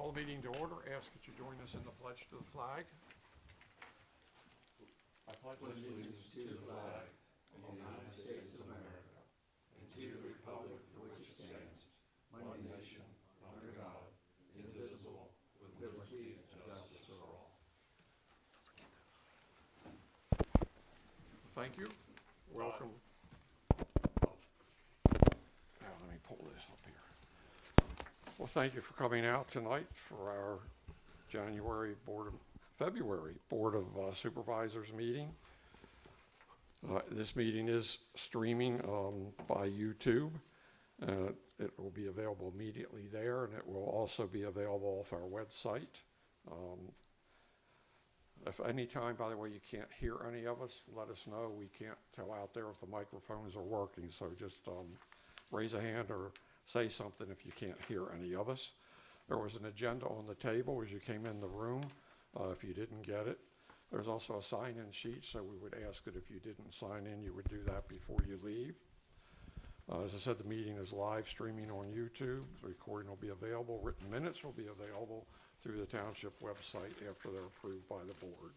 call the meeting to order. Ask that you join us in the pledge to the flag. I pledge allegiance to the flag of the United States of America and to the republic for which it stands, one nation, under God, indivisible, with liberty and justice for all. Thank you. Welcome. Now, let me pull this up here. Well, thank you for coming out tonight for our February Board of Supervisors meeting. This meeting is streaming by YouTube. It will be available immediately there, and it will also be available off our website. If any time, by the way, you can't hear any of us, let us know. We can't tell out there if the microphones are working, so just raise a hand or say something if you can't hear any of us. There was an agenda on the table as you came in the room, if you didn't get it. There's also a sign-in sheet, so we would ask that if you didn't sign in, you would do that before you leave. As I said, the meeting is live streaming on YouTube. The recording will be available. Written minutes will be available through the township website after they're approved by the board.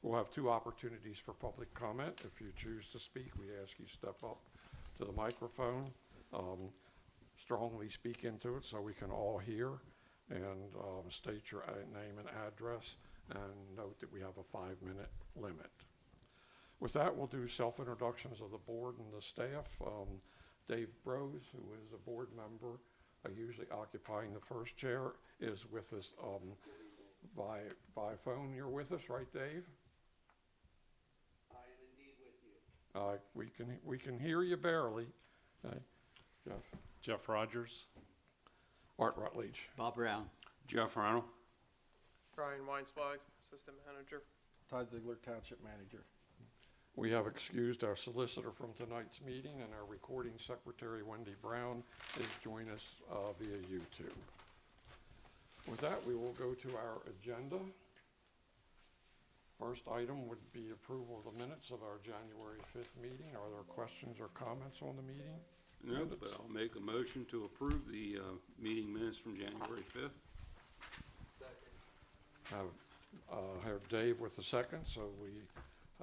We'll have 2 opportunities for public comment. If you choose to speak, we ask you step up to the microphone, strongly speak into it so we can all hear, and state your name and address, and note that we have a 5-minute limit. With that, we'll do self-introductions of the board and the staff. Dave Brose, who is a board member, usually occupying the first chair, is with us by phone. You're with us, right, Dave? I am indeed with you. We can hear you barely. Jeff Rogers. Art Rutledge. Bob Brown. Jeff Arnold. Brian Weinswag, Assistant Manager. Todd Ziegler, Township Manager. We have excused our solicitor from tonight's meeting, and our recording secretary, Wendy Brown, is joining us via YouTube. With that, we will go to our agenda. First item would be approval of the minutes of our January 5th meeting. Are there questions or comments on the meeting? No, but I'll make a motion to approve the meeting minutes from January 5th. Have Dave with a second, so we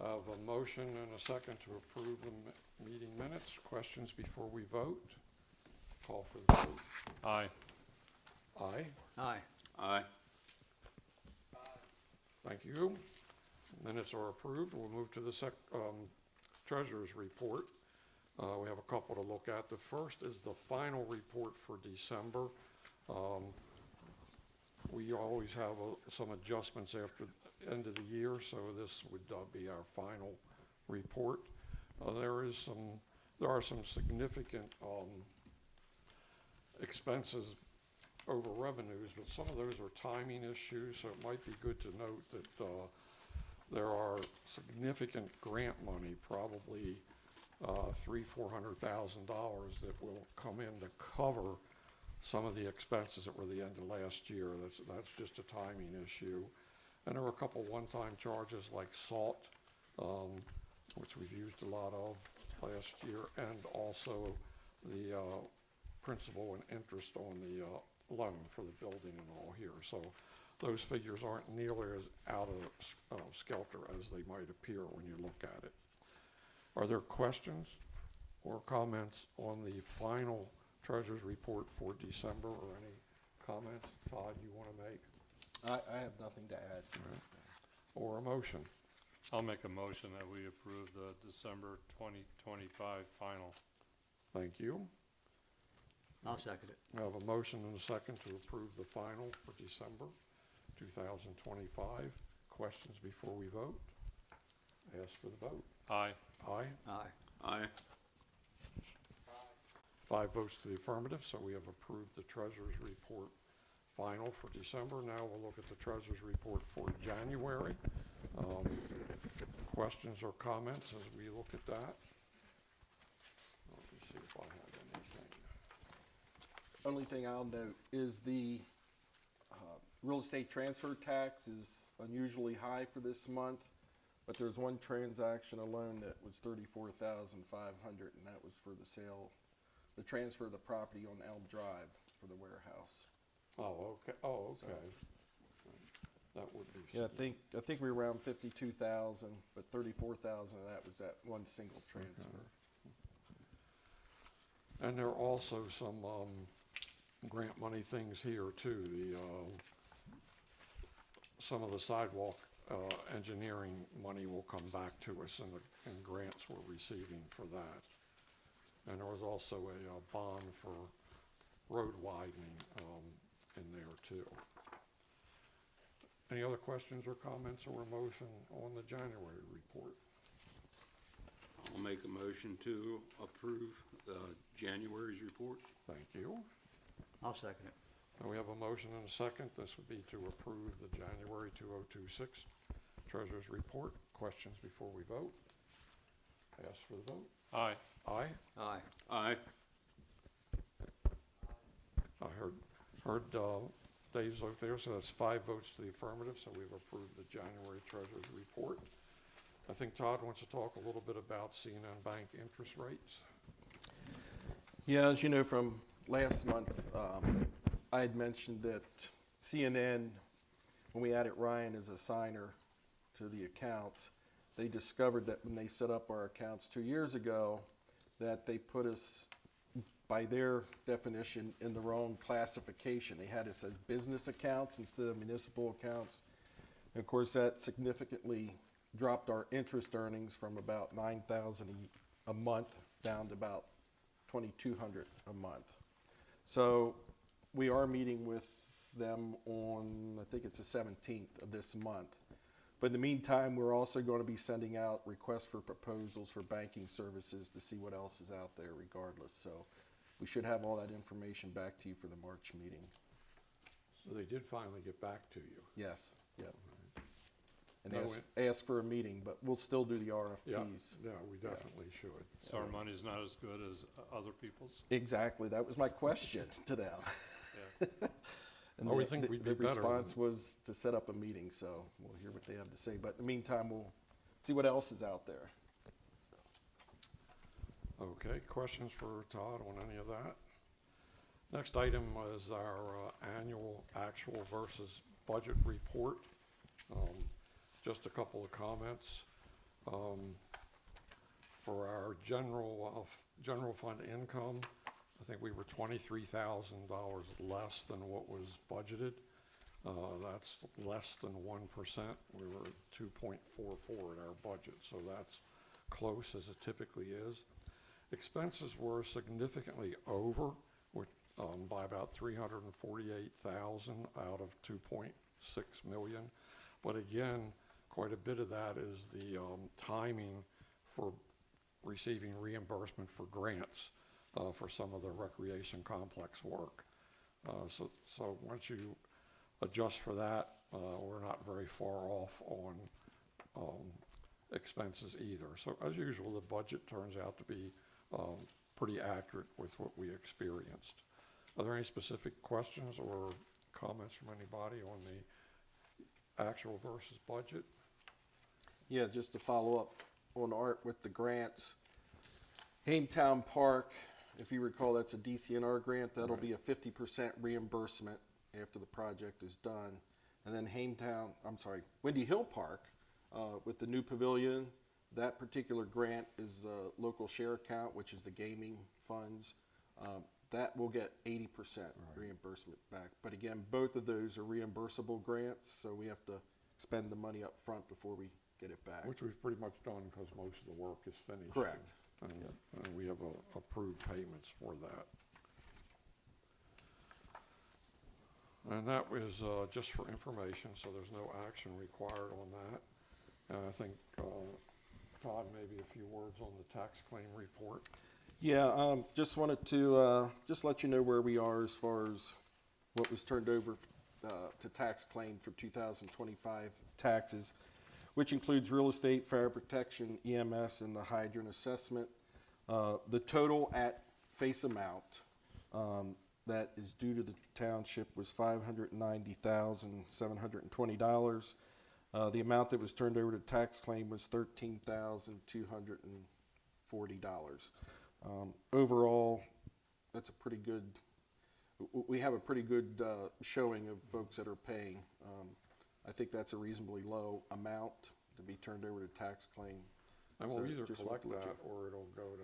have a motion and a second to approve the meeting minutes. Questions before we vote? Call for the vote. Aye. Aye. Aye. Aye. Thank you. Minutes are approved. We'll move to the treasurer's report. We have a couple to look at. The first is the final report for December. We always have some adjustments after the end of the year, so this would be our final report. There are some significant expenses over revenues, but some of those are timing issues, so it might be good to note that there are significant grant money, probably $300,000-$400,000 that will come in to cover some of the expenses that were the end of last year. That's just a timing issue. And there were a couple one-time charges like salt, which we've used a lot of last year, and also the principal and interest on the loan for the building and all here. So those figures aren't nearly as out of skelter as they might appear when you look at it. Are there questions or comments on the final treasurer's report for December, or any comments, Todd, you want to make? I have nothing to add. Right. Or a motion? I'll make a motion that we approve the December 2025 final. Thank you. I'll second it. I have a motion and a second to approve the final for December 2025. Questions before we vote? Ask for the vote. Aye. Aye. Aye. Aye. 5 votes to the affirmative, so we have approved the treasurer's report final for December. Now we'll look at the treasurer's report for January. Questions or comments as we look at that? Let me see if I have anything. Only thing I'll note is the real estate transfer tax is unusually high for this month, but there's one transaction alone that was $34,500, and that was for the transfer of the property on Elm Drive for the warehouse. Oh, okay, oh, okay. That would be. Yeah, I think we were around 52,000, but 34,000 of that was that one single transfer. And there are also some, grant money things here too. Some of the sidewalk, engineering money will come back to us in grants we're receiving for that. And there was also a bond for road widening, in there too. Any other questions or comments or a motion on the January report? I'll make a motion to approve January's report. Thank you. I'll second it. Now we have a motion and a second. This would be to approve the January 2026 Treasurer's Report. Questions before we vote? Ask for the vote. Aye. Aye? Aye. Aye. I heard Dave's vote there, so that's 5 votes to the affirmative, so we've approved the January Treasurer's Report. I think Todd wants to talk a little bit about C&N Bank interest rates. Yeah, as you know from last month, I had mentioned that CNN, when we added Ryan as a signer to the accounts, they discovered that when they set up our accounts 2 years ago, that they put us, by their definition, in the wrong classification. They had us as business accounts instead of municipal accounts. And of course, that significantly dropped our interest earnings from about $9,000 a month down to about $2,200 a month. So we are meeting with them on, I think it's the 17th of this month. But in the meantime, we're also going to be sending out requests for proposals for banking services to see what else is out there regardless. So we should have all that information back to you for the March meeting. So they did finally get back to you. Yes, yep. And No, ask for a meeting, but we'll still do the RFPs. Yeah, we definitely should. So our money's not as good as other people's? Exactly, that was my question to them. Yeah. And Oh, we think we'd be the better. response was to set up a meeting, so we'll hear what they have to say. But in the meantime, we'll see what else is out there. Okay, questions for Todd on any of that? Next item was our annual actual versus budget report. Just a couple of comments. For our general fund income, I think we were $23,000 less than what was budgeted. That's less than 1%. We were at 2.44 in our budget, so that's close as it typically is. Expenses were significantly over by about $348,000 out of $2.6 million. But again, quite a bit of that is the timing for receiving reimbursement for grants for some of the recreation complex work. So once you adjust for that, we're not very far off on expenses either. So as usual, the budget turns out to be pretty accurate with what we experienced. Are there any specific questions or comments from anybody on the actual versus budget? Yeah, just to follow up on Art with the grants. Hametown Park, if you recall, that's a DCNR grant. That'll be a 50% reimbursement after the project is done. And then Windy Hill Park, with the new pavilion, that particular grant is a local share account, which is the gaming funds. That will get 80% reimbursement back. But again, both of those are reimbursable grants, so we have to spend the money up front before we get it back. Which we've pretty much done because most of the work is finished. Correct. And we have approved payments for that. And that was just for information, so there's no action required on that. And I think, Todd, maybe a few words on the tax claim report. Yeah, just wanted to just let you know where we are as far as what was turned over to tax claim for 2025 taxes, which includes real estate, fire protection, EMS, and the hydrant assessment. The total at face amount that is due to the township was $590,720. The amount that was turned over to tax claim was $13,240. Overall, that's a pretty good we have a pretty good showing of folks that are paying. I think that's a reasonably low amount to be turned over to tax claim. And we'll So either just collect want to let that or it'll go to,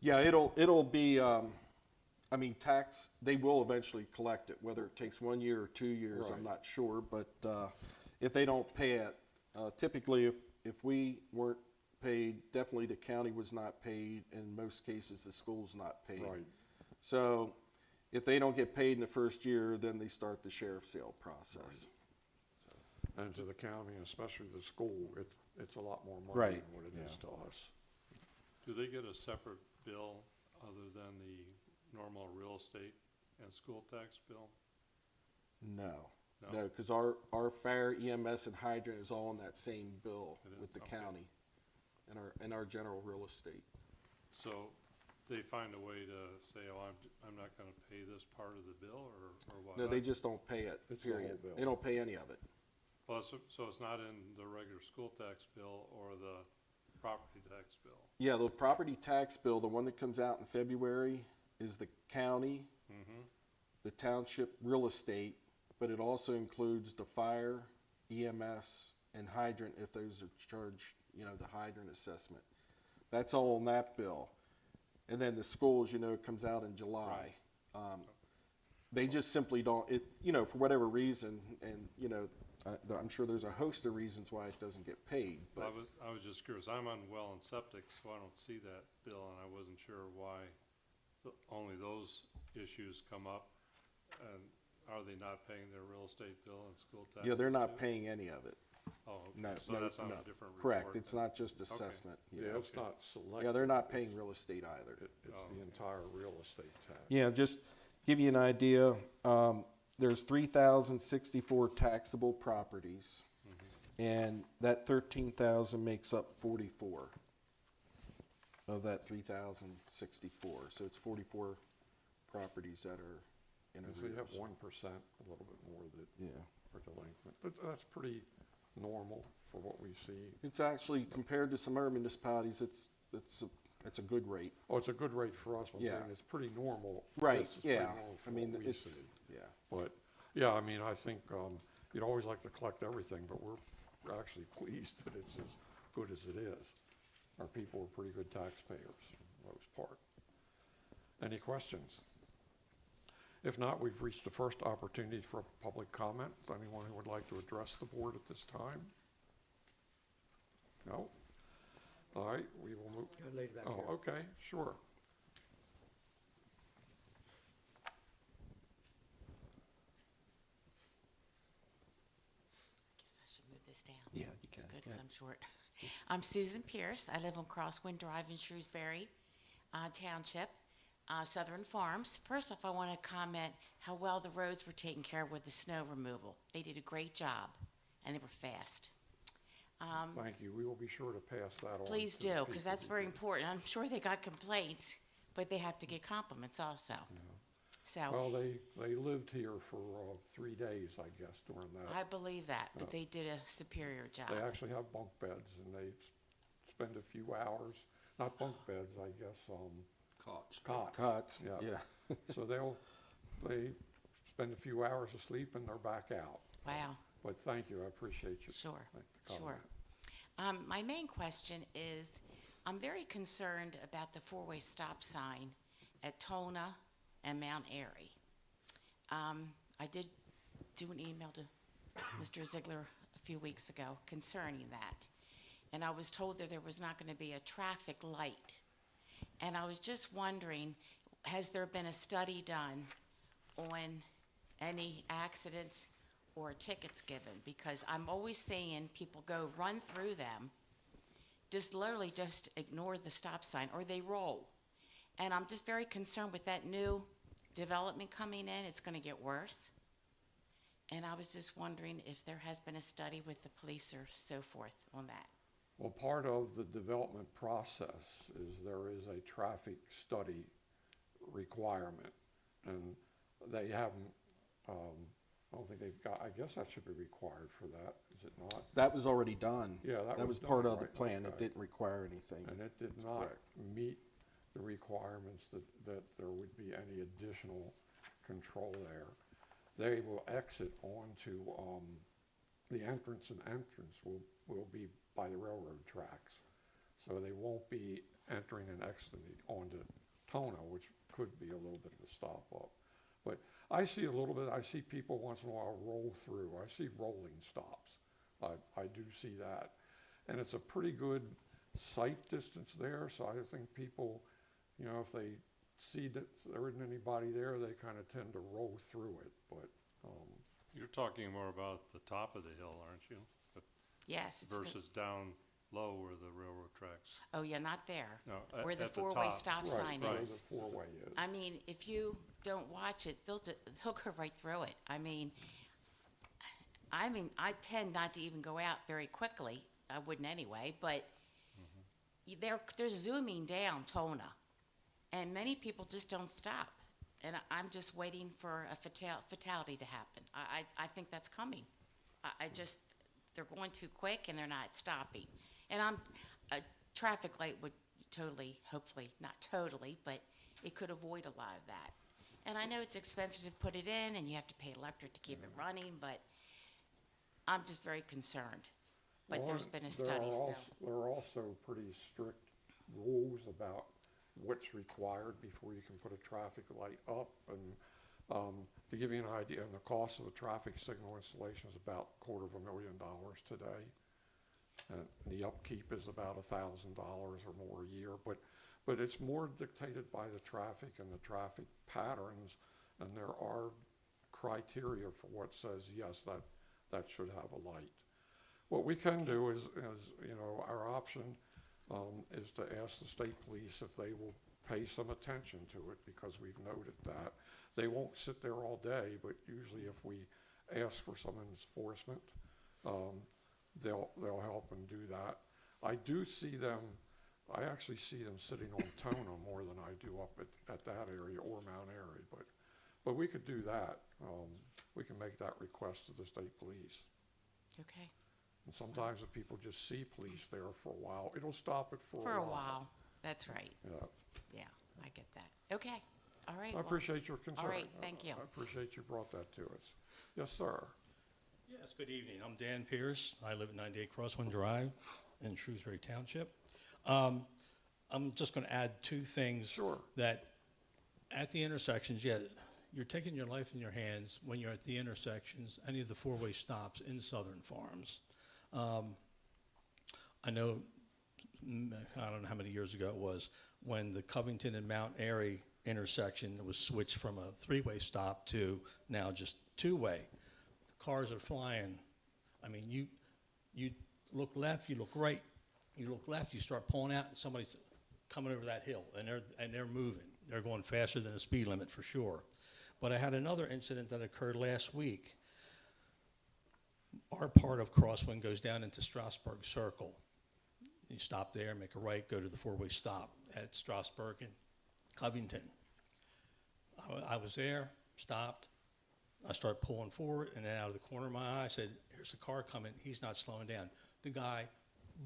Yeah, it'll be, I mean, tax, they will eventually collect it, whether it takes 1 year or 2 years, I'm Right. not sure, but, if they don't pay it, typically if we weren't paid, definitely the county was not paid, in most cases, the school's not paid. right, So, if they don't get paid in the first year, then they start the sheriff's sale process. and to the county, and especially the school, it's a lot more money Right, than what it is yeah. to us. Do they get a separate bill other than the normal real estate and school tax bill? No, No? no, because our fire, EMS, and hydrant is all in that same bill It with is? the Okay. county and our general real estate. So they find a way to say, oh, I'm not gonna pay this part of the bill, or what? No, they just don't pay it, It's the whole period. bill. They don't pay any of it. Well, so it's not in the regular school tax bill or the property tax bill? Yeah, the property tax bill, the one that comes out in February, is the county, Mm-hmm. the township real estate, but it also includes the fire, EMS, and hydrant if those are charged, the hydrant assessment. That's all on that bill. And then the schools, it comes out in July. They just simply don't, for whatever reason, and, I'm sure there's a host of reasons why it doesn't get paid, but. I was just curious. I'm on well and septic, so I don't see that bill, and I wasn't sure why only those issues come up. And are they not paying their real estate bill and school tax? Yeah, they're not paying any of it. Oh, okay. No, So no, that's on no. a different report. Correct, it's then. not just assessment. Yeah, it's Okay. not selected. Yeah, they're not paying real estate either. It's Oh, the okay. entire real estate tax. Yeah, just give you an idea, there's 3,064 taxable properties, and that 13,000 makes up 44 of that 3,064. So it's 44 properties that are in And so you have arrears. 1%, a little bit more that Yeah. are delinquent. That's pretty normal for what we see. It's actually, compared to some other municipalities, it's a good rate. Oh, it's a good rate for us. I'm Yeah. saying it's pretty normal. Right, This is pretty yeah. normal for I mean, what we it's, see. yeah. But, yeah, I mean, I think, you'd always like to collect everything, but we're actually pleased that it's as good as it is. Our people are pretty good taxpayers, for the most part. Any questions? If not, we've reached the first opportunity for public comment. Anyone who would like to address the board at this time? No? All right, we will move. Lady back Oh, here. okay, sure. Guess I should move this down. Yeah, you It's can. good 'cause I'm short. I'm Susan Pierce. I live on Crosswind Drive in Shrewsbury Township, Southern Farms. First off, I want to comment how well the roads were taken care of with the snow removal. They did a great job, and they were fast. Thank you. We will be sure to pass that on. Please to the do, because people that's who very did. important. I'm sure they got complaints, but they have to get compliments also. So Well, they lived here for 3 days, I guess, during that. I believe that, but they did a superior job. They actually have bunk beds, and they spend a few hours, not bunk beds, I guess, Cots. Cots, Yeah. yeah. So they spend a few hours of sleep and they're back out. Wow. But thank you, I appreciate you. Sure, the sure. comment. My main question is, I'm very concerned about the four-way stop sign at Tona and Mount Airy. I did do an email to Mr. Ziegler a few weeks ago concerning that, and I was told that there was not going to be a traffic light. And I was just wondering, has there been a study done on any accidents or tickets given? Because I'm always seeing people go run through them, just literally just ignore the stop sign, or they roll. And I'm just very concerned with that new development coming in, it's gonna get worse. And I was just wondering if there has been a study with the police or so forth on that. Well, part of the development process is there is a traffic study requirement. And they haven't, I don't think they've got, I guess that should be required for that, is it not? That was already done. Yeah, that was part done, of the right, plan. It okay. didn't require anything. And it did not correct. meet the requirements that there would be any additional control there. They will exit onto, the entrance will be by the railroad tracks. So they won't be entering and exiting onto Tona, which could be a little bit of a stop up. But I see a little bit, I see people once in a while roll through. I see rolling stops. I do see that. And it's a pretty good sight distance there, so I think people, you know, if they see that there isn't anybody there, they kind of tend to roll through it, but, You're talking more about the top of the hill, aren't you? Yes. It's Versus down low where the railroad tracks. Oh, yeah, not there. No, Where the at the four-way top. stop right, sign where is. the four-way is. I mean, if you don't watch it, they'll go right through it. I mean, I tend not to even go out very quickly. I wouldn't anyway, but they're zooming down Tona, and many people just don't stop. And I'm just waiting for a fatality to happen. I think that's coming. They're going too quick and they're not stopping. And a traffic light would totally, hopefully, not totally, but it could avoid a lot of that. And I know it's expensive to put it in and you have to pay electric to keep it running, but I'm just very concerned. But Well, there's been a study, so. There are also pretty strict rules about what's required before you can put a traffic light up. And to give you an idea, and the cost of the traffic signal installation is about $250,000 today. And the upkeep is about $1,000 or more a year. But it's more dictated by the traffic and the traffic patterns. And there are criteria for what says, yes, that should have a light. What we can do is you know, our option is to ask the state police if they will pay some attention to it, because we've noted that. They won't sit there all day, but usually if we ask for some enforcement, they'll help and do that. I actually see them sitting on Tona more than I do up at that area or Mount Airy, but we could do that. We can make that request to the state police. Okay. And sometimes if people just see police there for a while, it'll stop it for For a a while. while. That's right. Yeah. Yeah, I get that. Okay. All right. I well, appreciate your concern. all right, thank you. I appreciate you brought that to us. Yes, sir. Yes, good evening. I'm Dan Pierce. I live at 98 Crosswind Drive in Shrewsbury Township. I'm just going to add two things. Sure. That at the intersections, you're taking your life in your hands when you're at the intersections, any of the four-way stops in Southern Farms. I know, I don't know how many years ago it was, when the Covington and Mount Airy intersection was switched from a three-way stop to now just two-way. The cars are flying. I mean, you look left, you look right, you look left, you start pulling out, and somebody's coming over that hill, and they're moving. They're going faster than the speed limit for sure. But I had another incident that occurred last week. Our part of Crosswind goes down into Strasburg Circle. You stop there, make a right, go to the four-way stop at Strasburg and Covington. I was there, stopped. I started pulling forward, and then out of the corner of my eye, I said, "There's a car coming. He's not slowing down." The guy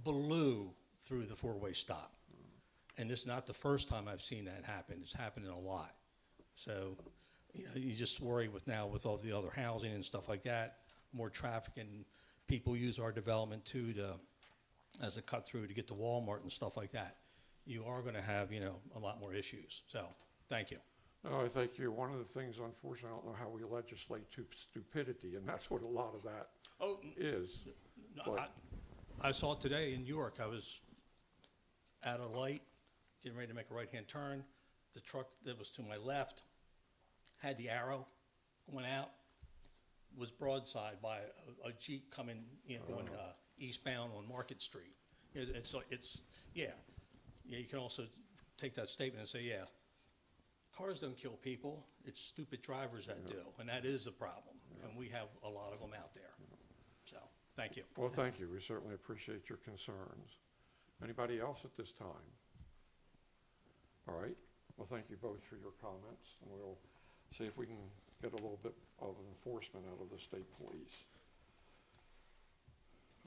blew through the four-way stop. And this is not the first time I've seen that happen. It's happening a lot. So, you know, you just worry with all the other housing and stuff like that, more traffic, and people use our development too as a cut through to get to Walmart and stuff like that. You are going to have, you know, a lot more issues. So, thank you. No, I thank you. One of the things, unfortunately, I don't know how we legislate to stupidity, and that's what a lot of that is. No, But- I saw it today in York. I was at a light, getting ready to make a right-hand turn. The truck that was to my left had the arrow going out, was broadside by a Jeep coming, you know, going eastbound on Market Street. Yeah, you can also take that statement and say, yeah, cars don't kill people, it's stupid drivers that do, and that is a problem, and we have a lot of them out there. So, thank you. Well, thank you. We certainly appreciate your concerns. Anybody else at this time? All right. Well, thank you both for your comments, and we'll see if we can get a little bit of enforcement out of the state police.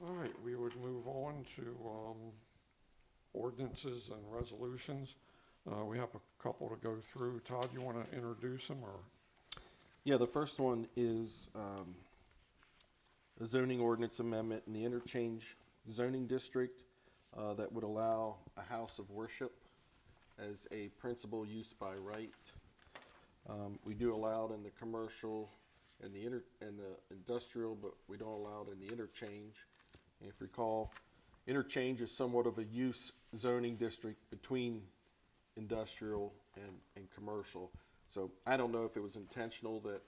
All right, we would move on to ordinances and resolutions. We have a couple to go through. Todd, you want to introduce them, or? Yeah, the first one is a zoning ordinance amendment in the interchange zoning district that would allow a house of worship as a principal use by right. We do allow it in the commercial and the industrial, but we don't allow it in the interchange. And if you recall, interchange is somewhat of a use zoning district between industrial and commercial. So I don't know if it was intentional that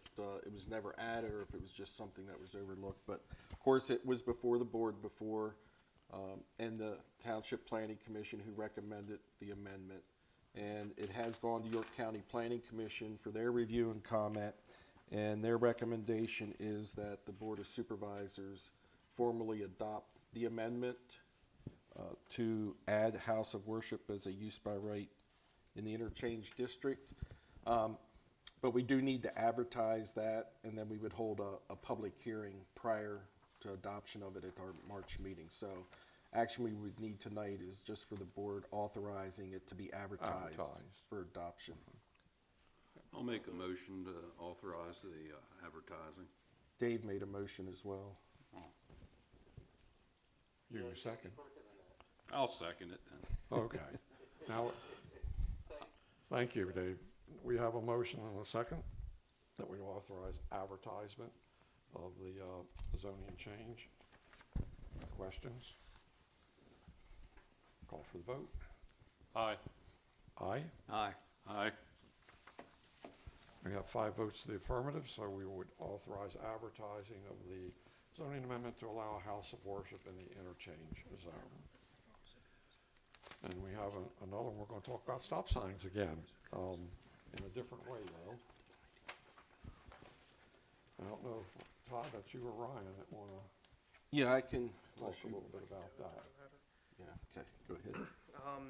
it was never added or if it was just something that was overlooked. But of course, it was before the board before, and the Township Planning Commission who recommended the amendment. And it has gone to York County Planning Commission for their review and comment. And their recommendation is that the Board of Supervisors formally adopt the amendment to add house of worship as a use by right in the interchange district. But we do need to advertise that, and then we would hold a public hearing prior to adoption of it at our March meeting. So action we would need tonight is just for the board authorizing it to be advertised for adoption. I'll make a motion to authorize the advertising. Dave made a motion as well. You second? I'll second it then. Okay. Now, thank you, Dave. We have a motion and a second that we authorize advertisement of the zoning change. Questions? Call for the vote. Aye. Aye. Aye. Aye. We have 5 votes to the affirmative, so we would authorize advertising of the zoning amendment to allow a house of worship in the interchange zone. And we have another one. We're going to talk about stop signs again, in a different way, though. I don't know if, Todd, that's you or Ryan that want to Yeah, I can talk a little bit about that. Yeah, okay, go ahead.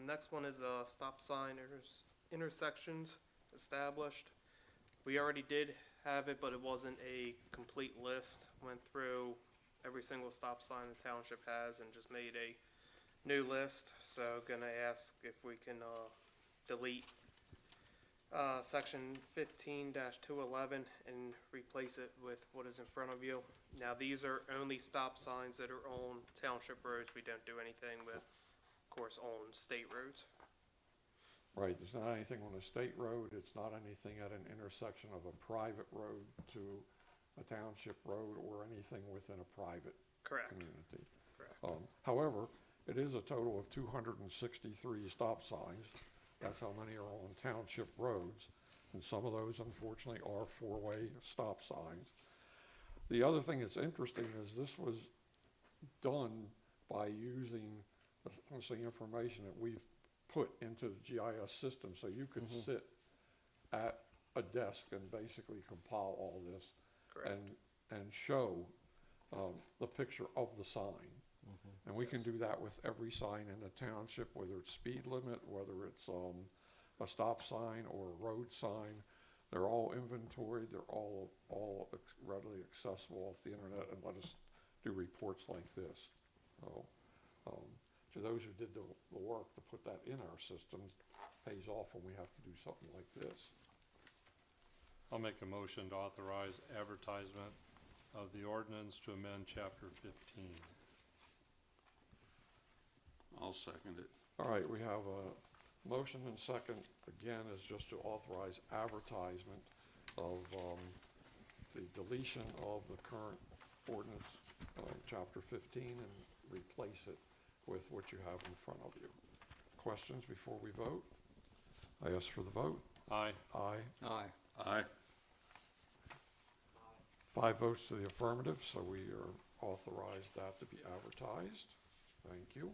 Next one is stop sign intersections established. We already did have it, but it wasn't a complete list. Went through every single stop sign the township has and just made a new list. So gonna ask if we can delete section 15-211 and replace it with what is in front of you. Now these are only stop signs that are on township roads. We don't do anything with, of course, on state roads. Right, there's not anything on a state road, it's not anything at an intersection of a private road to a township road or anything within a private Correct. community. Correct. However, it is a total of 263 stop signs. That's how many are on township roads, and some of those unfortunately are 4-way stop signs. The other thing that's interesting is this was done by using the information that we've put into the GIS system, so you can sit at a desk and basically compile all this Correct. and show the picture of the sign. And we can do that with every sign in the township, whether it's speed limit, whether it's a stop sign or a road sign. They're all inventoried, they're all readily accessible off the internet, and let us do reports like this. So, to those who did the work to put that in our systems, pays off when we have to do something like this. I'll make a motion to authorize advertisement of the ordinance to amend chapter 15. I'll second it. All right, we have a motion and second, again, is just to authorize advertisement of the deletion of the current ordinance, chapter 15, and replace it with what you have in front of you. Questions before we vote? I ask for the vote. Aye. Aye. Aye. Aye. 5 votes to the affirmative, so we are authorized that to be advertised. Thank you.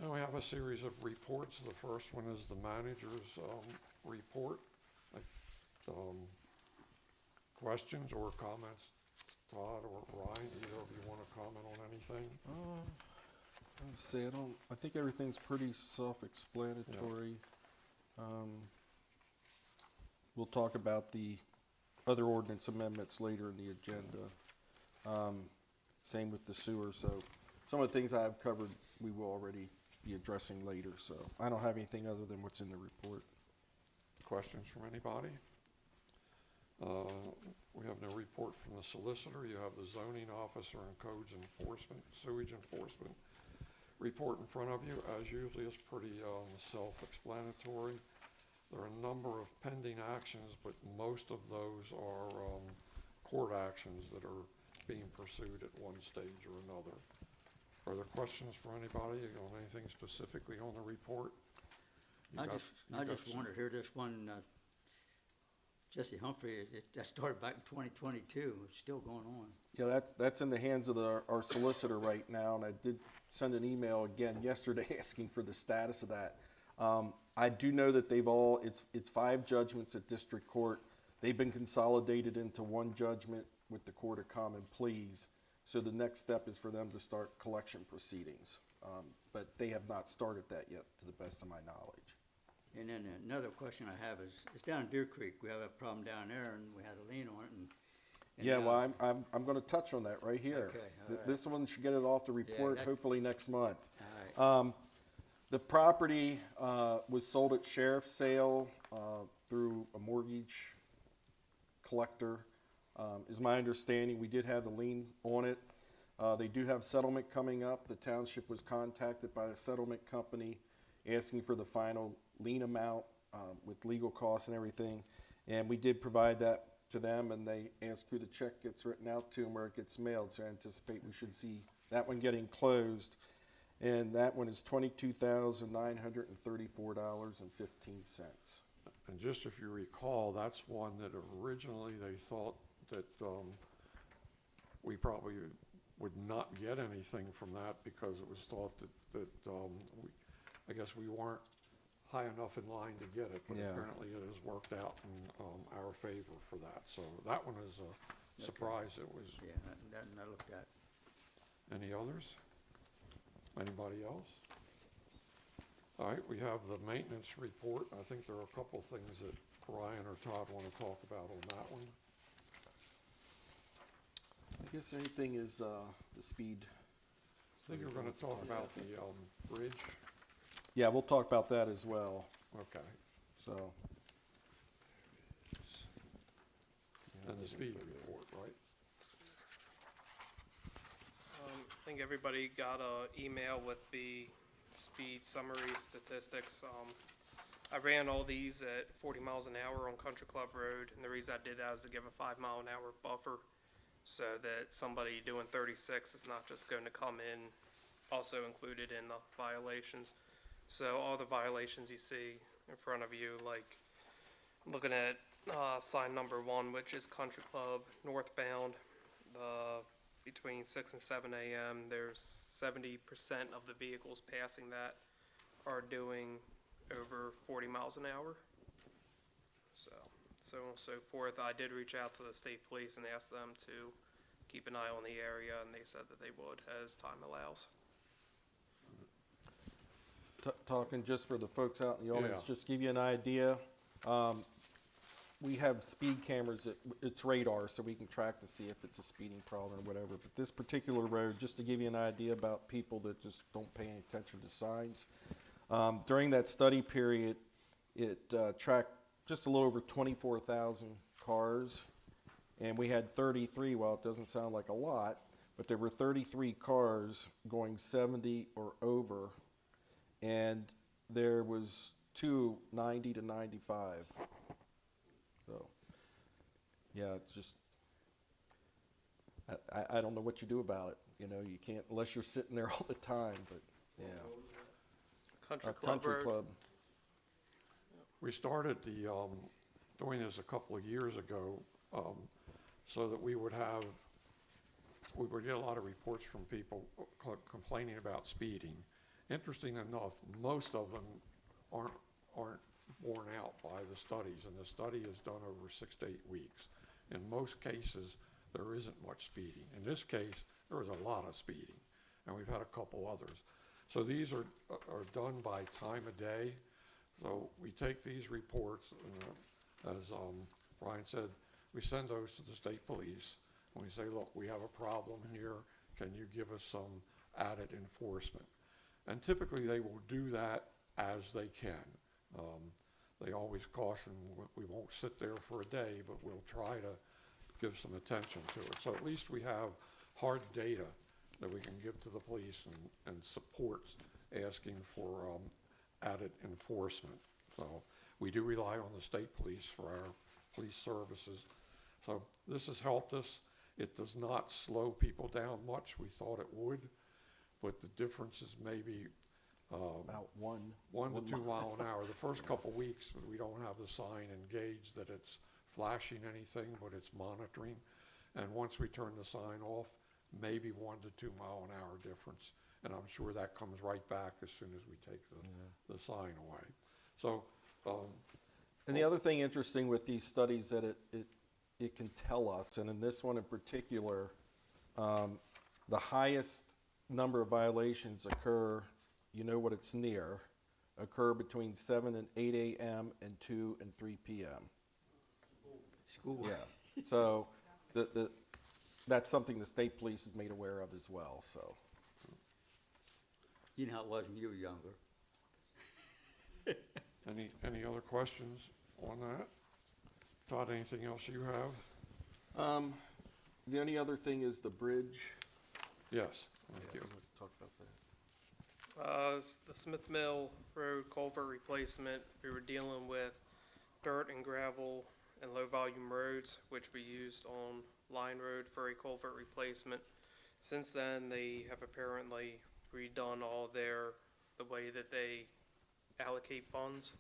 Now we have a series of reports. The first one is the manager's report. Questions or comments, Todd or Ryan, either of you want to comment on anything? Let's see, I think everything's pretty self-explanatory. We'll talk about the other ordinance amendments later in the agenda. Same with the sewer, so some of the things I've covered, we will already be addressing later, so I don't have anything other than what's in the report. Questions from anybody? We have no report from the solicitor. You have the zoning officer and codes enforcement, sewage enforcement report in front of you. As usually, it's pretty self-explanatory. There are a number of pending actions, but most of those are court actions that are being pursued at one stage or another. Are there questions for anybody on anything specifically on the report? I just wondered here, this one, Jesse Humphrey, that started back in 2022, it's still going on. Yeah, that's in the hands of our solicitor right now, and I did send an email again yesterday asking for the status of that. I do know that it's 5 judgments at district court. They've been consolidated into one judgment with the Court of Common Pleas. So the next step is for them to start collection proceedings. But they have not started that yet, to the best of my knowledge. And then another question I have is, it's down in Deer Creek, we have a problem down there, and we had a lien on it, and. Yeah, well, I'm going to touch on that right here. Okay, all right. This one should get it off the report that- hopefully next month. All right. The property was sold at sheriff's sale through a mortgage collector. Is my understanding. We did have a lien on it. They do have settlement coming up. The township was contacted by the settlement company asking for the final lien amount with legal costs and everything. And we did provide that to them, and they asked who the check gets written out to and where it gets mailed. So I anticipate we should see that one getting closed. And that one is $22,934.15. And just if you recall, that's one that originally they thought that we probably would not get anything from that because it was thought that I guess we weren't high enough in line to get it, but Yeah. apparently it has worked out in our favor for that. So that one is a surprise. It was. Yeah, that I looked at. Any others? Anybody else? All right, we have the maintenance report. I think there are a couple things that Ryan or Todd want to talk about on that one. I guess the only thing is the speed. I think you're going to talk about the bridge. Yeah, we'll talk about that as well. Okay. So. And the speed report, right? I think everybody got a email with the speed summary statistics. I ran all these at 40 miles an hour on Country Club Road, and the reason I did that was to give a 5-mile-an-hour buffer so that somebody doing 36 is not just going to come in also included in the violations. So all the violations you see in front of you, like looking at sign number 1, which is Country Club northbound, between 6 and 7 a.m., there's 70% of the vehicles passing that are doing over 40 miles an hour. So on and so forth. I did reach out to the state police and ask them to keep an eye on the area, and they said that they would as time allows. Talking just for the folks out in the audience, Yeah. just to give you an idea, we have speed cameras, it's radar, so we can track to see if it's a speeding problem or whatever. But this particular road, just to give you an idea about people that just don't pay any attention to signs, during that study period, it tracked just a little over 24,000 cars, and we had 33, well, it doesn't sound like a lot, but there were 33 cars going 70 or over, and there was 2 90 to 95. So, yeah, it's just, I don't know what you do about it. You know, you can't, unless you're sitting there all the time, but, yeah. Country Club Country Road. Club. We started doing this a couple of years ago so that we would get a lot of reports from people complaining about speeding. Interesting enough, most of them aren't borne out by the studies, and the study is done over 6 to 8 weeks. In most cases, there isn't much speeding. In this case, there was a lot of speeding, and we've had a couple others. So these are done by time of day. So we take these reports, and as Brian said, we send those to the state police, and we say, look, we have a problem here. Can you give us some added enforcement? And typically they will do that as they can. they always caution, we won't sit there for a day, but we'll try to give some attention to it. So at least we have hard data that we can give to the police and supports asking for added enforcement. So we do rely on the state police for our police services. So this has helped us. It does not slow people down much. We thought it would, but the difference is maybe About one. 1 to 2 mile an hour. The first couple weeks, we don't have the sign engaged that it's flashing anything, but it's monitoring. And once we turn the sign off, maybe 1 to 2 mile an hour difference. And I'm sure that comes right back as soon as we take the sign away. So, And the other thing interesting with these studies that it can tell us, and in this one in particular, the highest number of violations occur, you know what it's near, occur between 7 and 8 a.m. and 2 and 3 p.m. School. Yeah, so that's something the state police is made aware of as well, so. You know how it was when you were younger. any other questions on that? Todd, anything else you have? The only other thing is the bridge. Yes, thank you. Talk about that. The Smith Mill Road culvert replacement, we were dealing with dirt and gravel and low volume roads, which we used on Line Road for a culvert replacement. Since then, they have apparently redone the way that they allocate funds.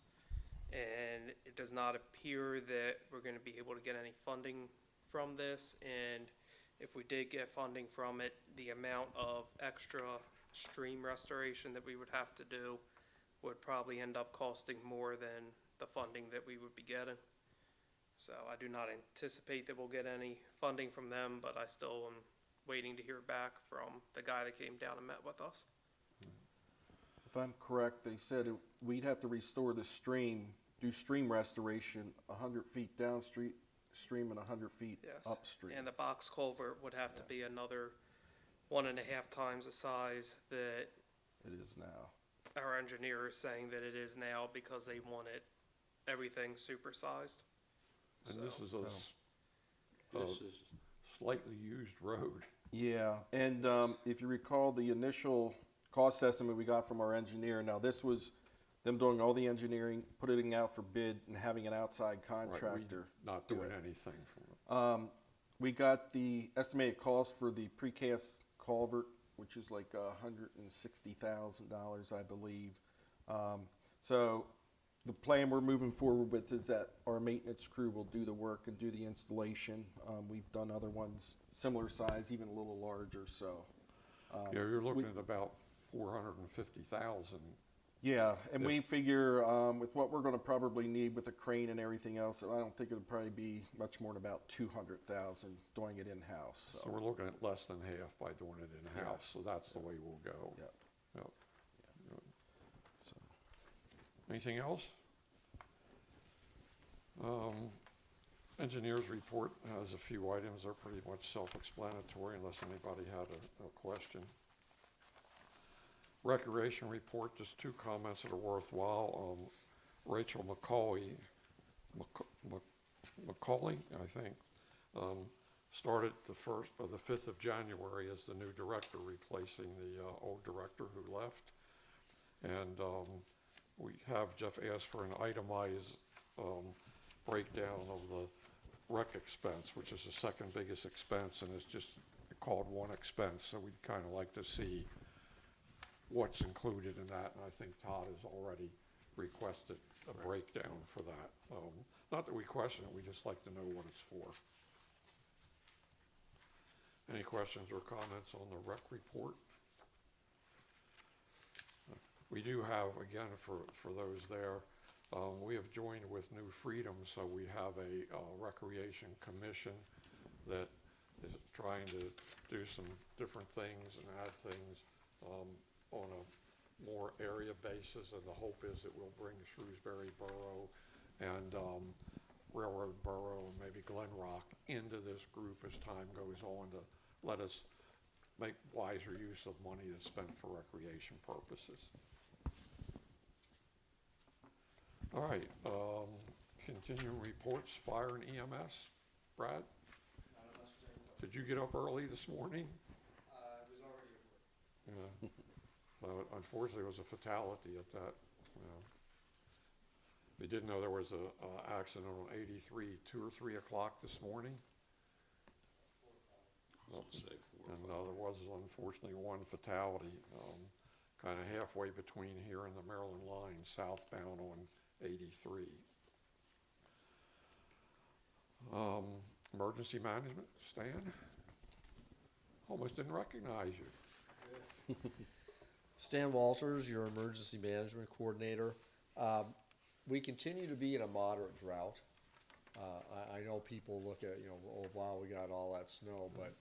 And it does not appear that we're gonna be able to get any funding from this. And if we did get funding from it, the amount of extra stream restoration that we would have to do would probably end up costing more than the funding that we would be getting. So I do not anticipate that we'll get any funding from them, but I still am waiting to hear back from the guy that came down and met with us. If I'm correct, they said we'd have to restore the stream, do stream restoration 100 feet downstream and 100 feet Yes. upstream. And the box culvert would have to be another 1.5 times the size that It is now. our engineer is saying that it is now, because they wanted everything supersized. And this is This is, slightly used road. Yeah, and if you recall the initial cost estimate we got from our engineer, now this was them doing all the engineering, putting it out for bid and having an outside Right, contractor. not do doing it. anything for it. We got the estimated cost for the precast culvert, which is like $160,000, I believe. So the plan we're moving forward with is that our maintenance crew will do the work and do the installation. We've done other ones similar size, even a little larger, so. Yeah, you're looking at about 450,000. Yeah, and we figure with what we're gonna probably need with the crane and everything else, I don't think it'll probably be much more than about 200,000 doing it in-house, So we're looking at less than half by doing it in-house, so that's the way we'll go. Yep. Yep. Good. So. Anything else? Engineer's report has a few items, they're pretty much self-explanatory unless anybody had a question. Recreation report, just 2 comments that are worthwhile. Rachel McCauley, I think, started the 5th of January as the new director, replacing the old director who left. And we have Jeff asked for an itemized breakdown of the rec expense, which is the second biggest expense, and it's just called one expense. So we'd kind of like to see what's included in that, and I think Todd has already requested a breakdown for that. Not that we question it, we just like to know what it's for. Any questions or comments on the rec report? We do have, again, for those there, we have joined with New Freedom, so we have a recreation commission that is trying to do some different things and add things on a more area basis, and the hope is it will bring Shrewsbury Borough and Railroad Borough and maybe Glen Rock into this group as time goes on to let us make wiser use of money that's spent for recreation purposes. All right, continuing reports, fire and EMS. Brad? Did you get up early this morning? I was already at work. Yeah. So unfortunately, it was a fatality at that. We did know there was a accident on 83, 2 or 3 o'clock this morning. And there was unfortunately one fatality, kind of halfway between here and the Maryland line, southbound on 83. Emergency management, Stan? Almost didn't recognize you. Stan Walters, your emergency management coordinator. We continue to be in a moderate drought. I know people look at, oh wow, we got all that snow, but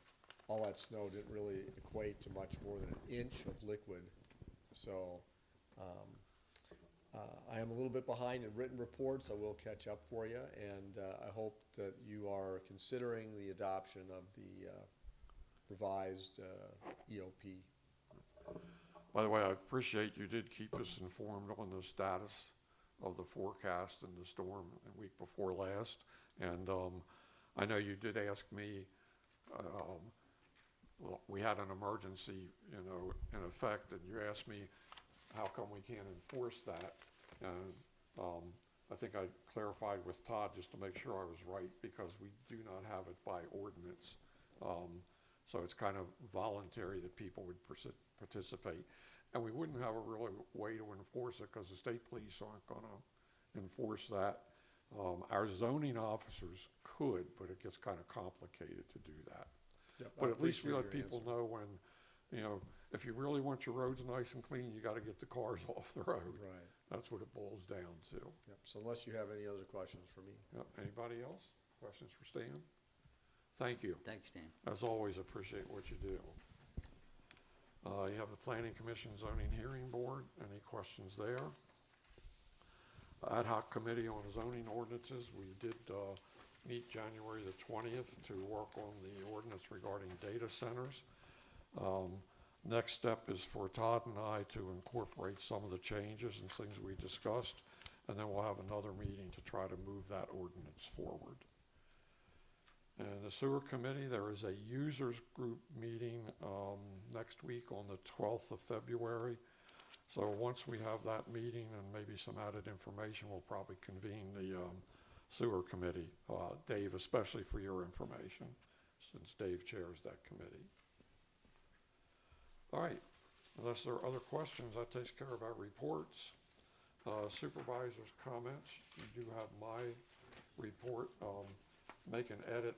all that snow didn't really equate to much more than an inch of liquid. So I am a little bit behind in written reports. I will catch up for you, and I hope that you are considering the adoption of the revised EOP. By the way, I appreciate you did keep us informed on the status of the forecast and the storm the week before last. And I know you did ask me, well, we had an emergency, in effect, and you asked me how come we can't enforce that. And I think I clarified with Todd just to make sure I was right, because we do not have it by ordinance. So it's kind of voluntary that people would participate. And we wouldn't have a really way to enforce it because the state police aren't going to enforce that. Our zoning officers could, but it gets kind of complicated to do that. Yep, But at least we let people know when, if you really want your roads nice and clean, you got to get the cars off the road. Right. That's what it boils down to. Yep. So unless you have any other questions for me. Yep. Anybody else? Questions for Stan? Thank you. Thanks, Stan. As always, appreciate what you do. You have the Planning Commission Zoning Hearing Board. Any questions there? Ad hoc Committee on Zoning Ordinances. We did meet January the 20th to work on the ordinance regarding data centers. Next step is for Todd and I to incorporate some of the changes and things we discussed, and then we'll have another meeting to try to move that ordinance forward. And the Sewer Committee, there is a users group meeting next week on the 12th of February. So once we have that meeting and maybe some added information, we'll probably convene the Sewer Committee. Dave, especially for your information, since Dave chairs that committee. All right, unless there are other questions, that takes care of our reports. Supervisors' comments, you do have my report. Make an edit,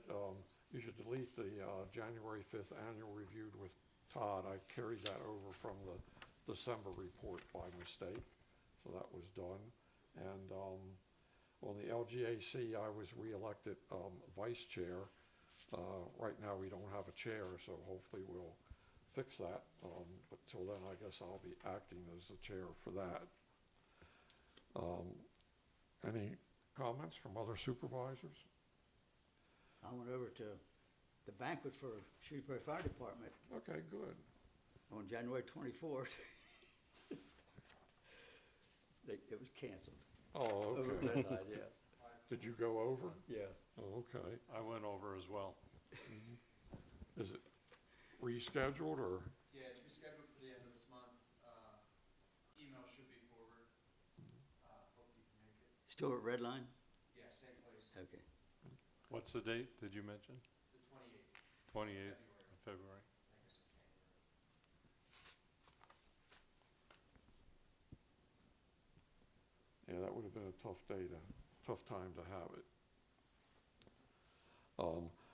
you should delete the January 5th annual reviewed with Todd. I carried that over from the December report by mistake, so that was done. And on the LGAC, I was reelected vice chair. Right now we don't have a chair, so hopefully we'll fix that. But till then, I guess I'll be acting as the chair for that. Any comments from other supervisors? I went over to the banquet for Shrewsbury Fire Department Okay, good. on January 24th. It was canceled. Oh, Over okay. red light, yeah. Did you go over? Yeah. Oh, okay. I went over as well. Is it rescheduled or? Yeah, it's rescheduled for the end of this month. Email should be forward. Hope you can make it. Still at Redline? Yeah, same place. Okay. What's the date, did you mention? The 28th. 28th of February. Yeah, that would have been a tough time to have it.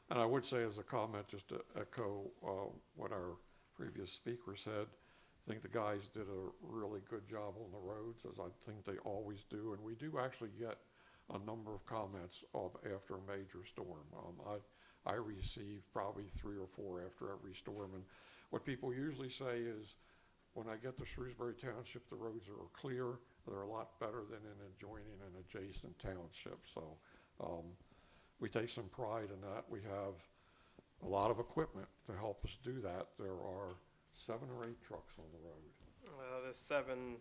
And I would say as a comment, just to echo what our previous speaker said, I think the guys did a really good job on the roads, as I think they always do. And we do actually get a number of comments after a major storm. I receive probably 3 or 4 after every storm. And what people usually say is, when I get to Shrewsbury Township, the roads are clear. They're a lot better than in adjoining and adjacent townships. So we take some pride in that. We have a lot of equipment to help us do that. There are 7 or 8 trucks on the road. There's 7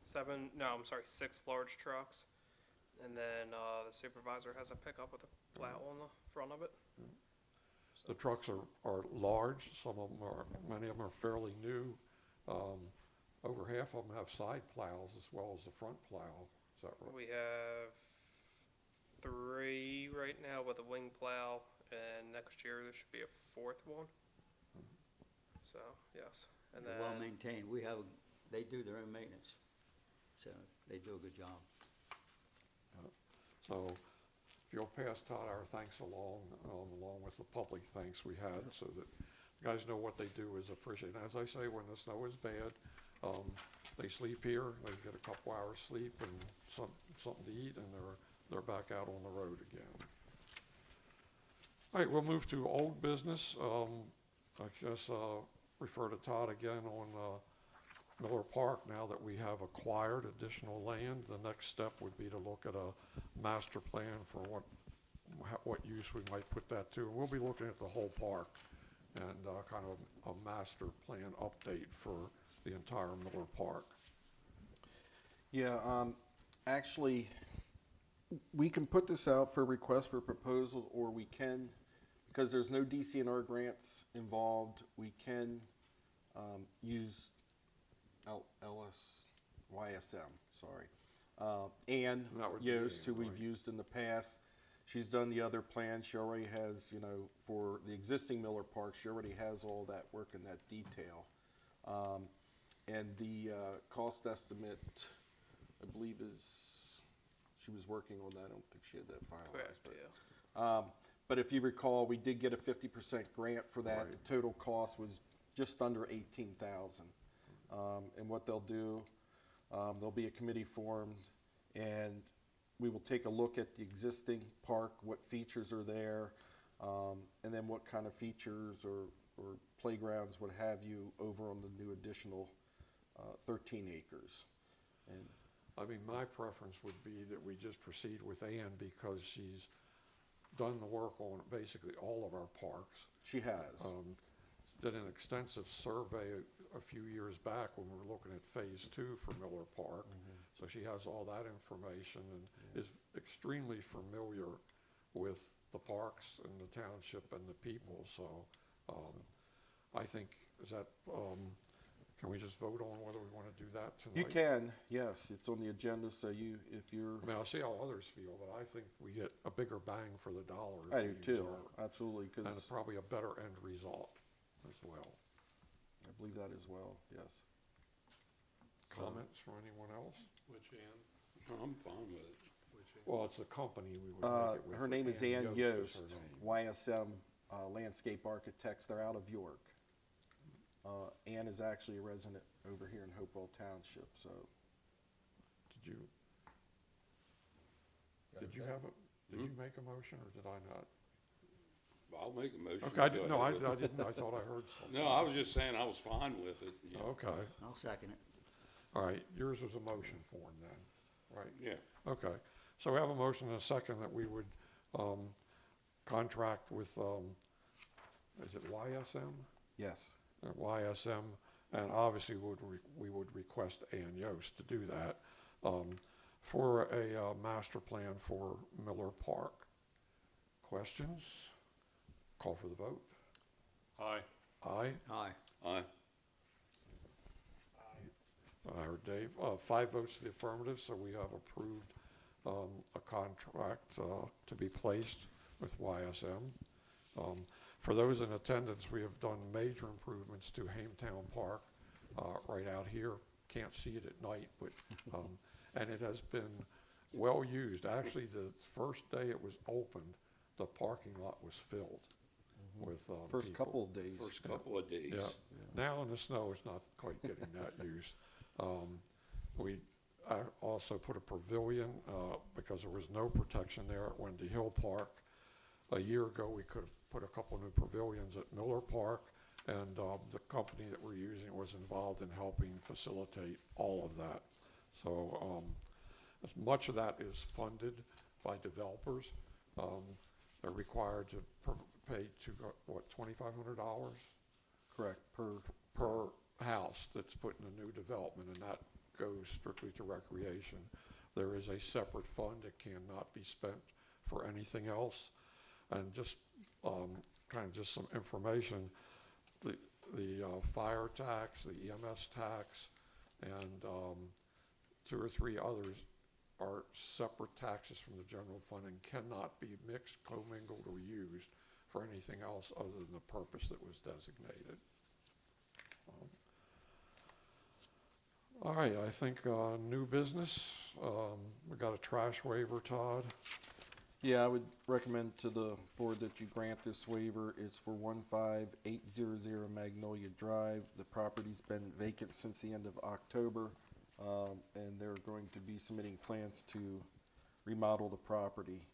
6 large trucks. And then, the supervisor has a pickup with a plow on the front of it. The trucks are large, some of them are, many of them are fairly new. Over half of them have side plows as well as the front plow, is that right? We have 3 right now with a wing plow, and next year there should be a 4th one. So, yes. And They're then, well maintained. They do their own maintenance, so they do a good job. So if you'll pass Todd our thanks along with the public thanks we had, so that you guys know what they do is appreciated. As I say, when the snow is bad, they sleep here, they get a couple hours sleep and something to eat, and they're back out on the road again. All right, we'll move to old business. I guess refer to Todd again on Miller Park. Now that we have acquired additional land, the next step would be to look at a master plan for what use we might put that to. And we'll be looking at the whole park and kind of a master plan update for the entire Miller Park. Yeah, actually, we can put this out for request for proposal, or we can, because there's no DCNR grants involved, we can use YSM, sorry. Ann That would be Yost, who Ann, we've right. used in the past, she's done the other plan. She already has, for the existing Miller Park, she already has all that work in that detail. And the cost estimate, I believe, she was working on that. I don't think she had that finalized. correct, but, yeah. But if you recall, we did get a 50% grant for that. Right. The total cost was just under 18,000. And what they'll do, there'll be a committee formed, and we will take a look at the existing park, what features are there, and then what kind of features or playgrounds, what have you, over on the new additional 13 acres. And I mean, my preference would be that we just proceed with Ann because she's done the work on basically all of our parks. she has. Did an extensive survey a few years back when we were looking at phase 2 for Miller Park. So she has all that information and is extremely familiar with the parks and the township and the people. So I think, can we just vote on whether we want to do that tonight? You can, yes, it's on the agenda, so if you're, I mean, I'll see how others feel, but I think we get a bigger bang for the dollar. if I we do use too, our- absolutely, And because probably a better end result as well. I believe that as well, yes. Comments from anyone else? Which Ann? No, I'm fine with it. Which Ann? Well, it's a company we would make it with. Her name is Ann Ann Yost Yost, is her name. YSM Landscape Architects. They're out of York. Ann is actually a resident over here in Hopewell Township, so. Did you have did you make a motion or did I not? I'll make a motion. Okay, I to go didn't, no, I ahead with it. didn't, I thought I heard something. No, I was just saying I was fine with it. Yeah. Okay, I'll second it. all right, yours was a motion form then, right? Yeah. Okay, so we have a motion and a second that we would contract with, is it YSM? Yes. YSM, and obviously we would request Ann Yost to do that, for a master plan for Miller Park. Questions? Call for the vote. Aye. Aye? Aye. Aye. I heard Dave. 5 votes to the affirmative, so we have approved a contract to be placed with YSM. For those in attendance, we have done major improvements to Hametown Park right out here. Can't see it at night, but and it has been well used. Actually, the first day it was opened, the parking lot was filled with First people. couple of days. First couple of days. Yeah. Now in the snow, it's not quite getting that use. We also put a pavilion because there was no protection there at Wendy Hill Park. A year ago, we could have put a couple new pavilions at Miller Park, and the company that we're using was involved in helping facilitate all of that. So as much of that is funded by developers. They're required to pay $2,500 Correct, per per house that's put in a new development, and that goes strictly to recreation. There is a separate fund that cannot be spent for anything else. And just, kind of just some information, the fire tax, the EMS tax, and 2 or 3 others are separate taxes from the general fund and cannot be mixed, commingled, or used for anything else other than the purpose that was designated. All right, I think new business. We got a trash waiver, Todd. Yeah, I would recommend to the board that you grant this waiver. It's for 15800 Magnolia Drive. The property's been vacant since the end of October, and they're going to be submitting plans to remodel the property.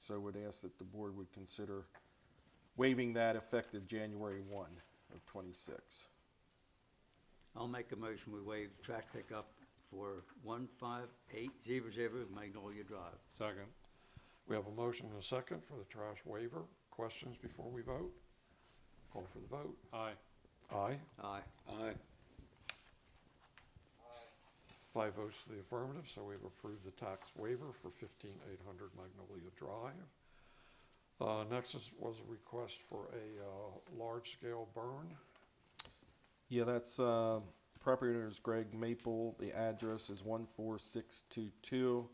So I would ask that the board would consider waiving that effective January 1 of 26. I'll make a motion, we waive trash pickup for 15800 Magnolia Drive. Second. We have a motion and a second for the trash waiver. Questions before we vote? Call for the vote. Aye. Aye. Aye. Aye. 5 votes to the affirmative, so we've approved the tax waiver for 15800 Magnolia Drive. Next was a request for a large-scale burn. Yeah, that's property owner is Greg Maple. The address is 14622.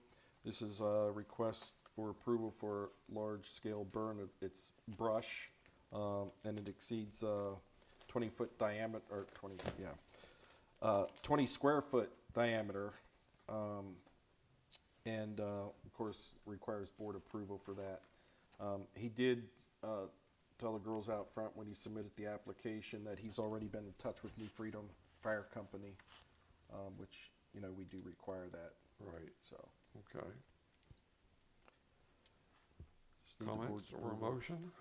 This is a request for approval for large-scale burn. It's brush, and it exceeds 20-foot diameter, or 20 square foot diameter, and of course requires board approval for that. He did tell the girls out front when he submitted the application that he's already been in touch with New Freedom Fire Company, which, you know, we do require that. Right. So, Okay. just need the Comments board's or a approval. motion?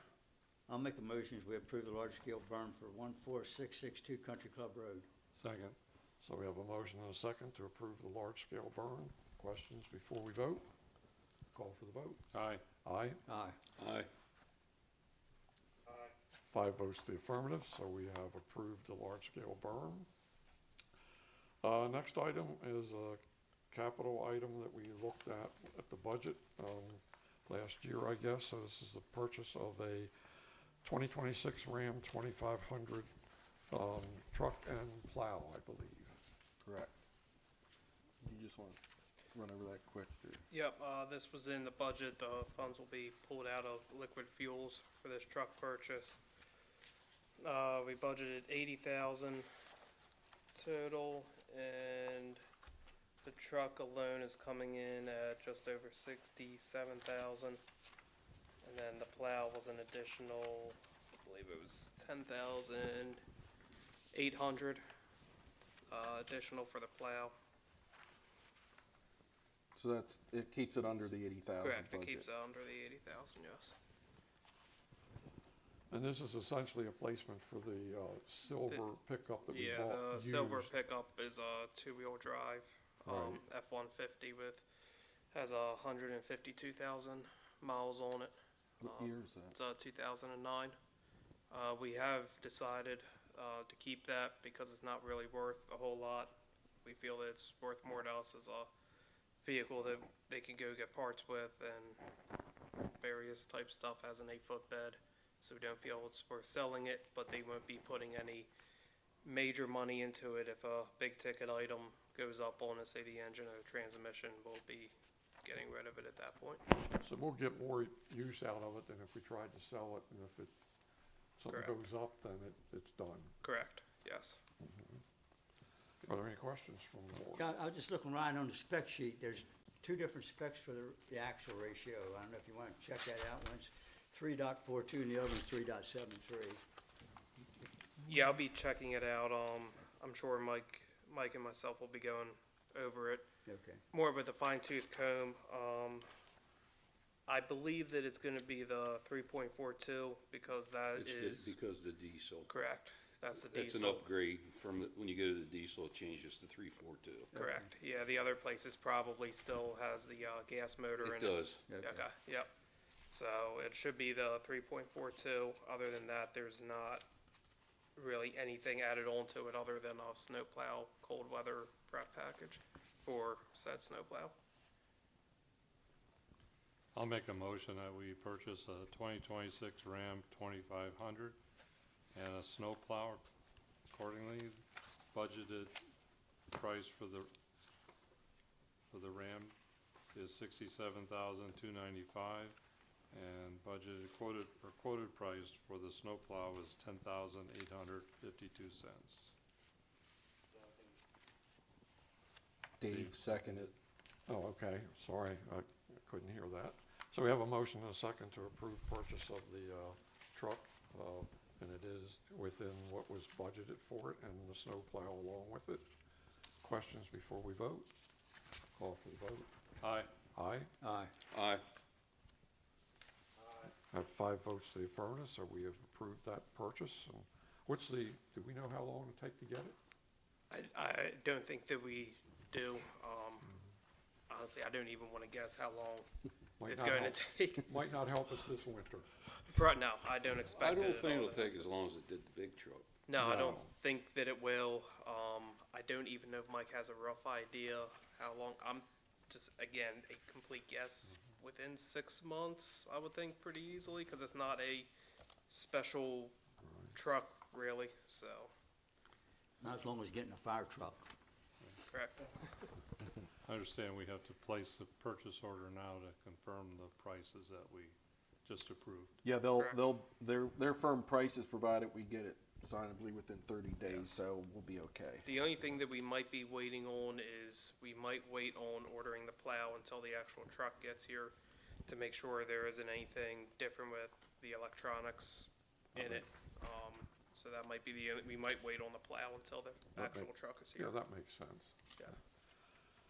I'll make a motion as we approve the large-scale burn for 14662 Country Club Road. Second. So we have a motion and a second to approve the large-scale burn. Questions before we vote? Call for the vote. Aye. Aye. Aye. Aye. 5 votes to the affirmative, so we have approved the large-scale burn. Next item is a capital item that we looked at the budget last year, I guess. So this is the purchase of a 2026 Ram 2500 truck and plow, I believe. Correct. You just want to run over that quick? Or? Yep, this was in the budget. The funds will be pulled out of liquid fuels for this truck purchase. We budgeted 80,000 total, and the truck alone is coming in at just over 67,000. And then the plow was an additional, I believe it was 10,800 additional for the plow. So it keeps it under the 80,000 Correct, budget. it keeps it under the 80,000, yes. And this is essentially a placement for the silver pickup that we Yeah, bought the silver used. pickup is a 2-wheel drive, Right. F-150 has 152,000 miles on it. What year is that? It's 2009. We have decided to keep that because it's not really worth a whole lot. We feel that it's worth more to us as a vehicle that they can go get parts with and various type stuff. Has an 8-foot bed, so we don't feel it's worth selling it, but they won't be putting any major money into it. If a big ticket item goes up on it, say the engine or transmission, we'll be getting rid of it at that point. So we'll get more use out of it than if we tried to sell it, and if something Correct. goes up, then it's done. Correct, yes. Are there any questions from the board? Yeah, I was just looking right on the spec sheet. There's 2 different specs for the axle ratio. I don't know if you want to check that out. One's 3.42 and the other one's 3.73. Yeah, I'll be checking it out. I'm sure Mike and myself will be going over it Okay. more with a fine tooth comb. I believe that it's gonna be the 3.42 because that It's is because of the diesel. correct. That's the That's an diesel. upgrade from, when you go to the diesel, it changes to 342. Correct. Yeah, the other places probably still has the gas motor in It it. does. Okay, yep. So it should be the 3.42. Other than that, there's not really anything added on to it other than a snowplow cold weather prep package for said snowplow. I'll make a motion that we purchase a 2026 Ram 2500 and a snowplow accordingly. Budgeted price for the Ram is $67,295, and budgeted quoted price for the snowplow is $10,852. Dave seconded. Oh, okay, sorry, I couldn't hear that. So we have a motion and a second to approve purchase of the truck, and it is within what was budgeted for it, and the snowplow along with it. Questions before we vote? Call for the vote. Aye. Aye? Aye. Aye. Have 5 votes to the affirmative, so we have approved that purchase. And what's the, do we know how long it'll take to get it? I don't think that we do. Honestly, I don't even want to guess how long Might it's not going help- to take. Might not help us this winter. No, I don't I expect it don't at think all. it'll take as long as it did the big truck. No, I don't No. think that it will. I don't even know if Mike has a rough idea how long. I'm just, again, a complete guess. Within 6 months, I would think pretty easily, because it's not a special truck, really, so, Not as long as getting a fire truck. correct. I understand we have to place the purchase order now to confirm the prices that we just approved. Yeah, Correct. their firm price is provided we get it signably within 30 days, Yes. so we'll be okay. The only thing that we might be waiting on is we might wait on ordering the plow until the actual truck gets here to make sure there isn't anything different with the electronics in it. So that might be we might wait on the plow until the Okay. actual truck is Yeah, here. that makes sense. Yeah.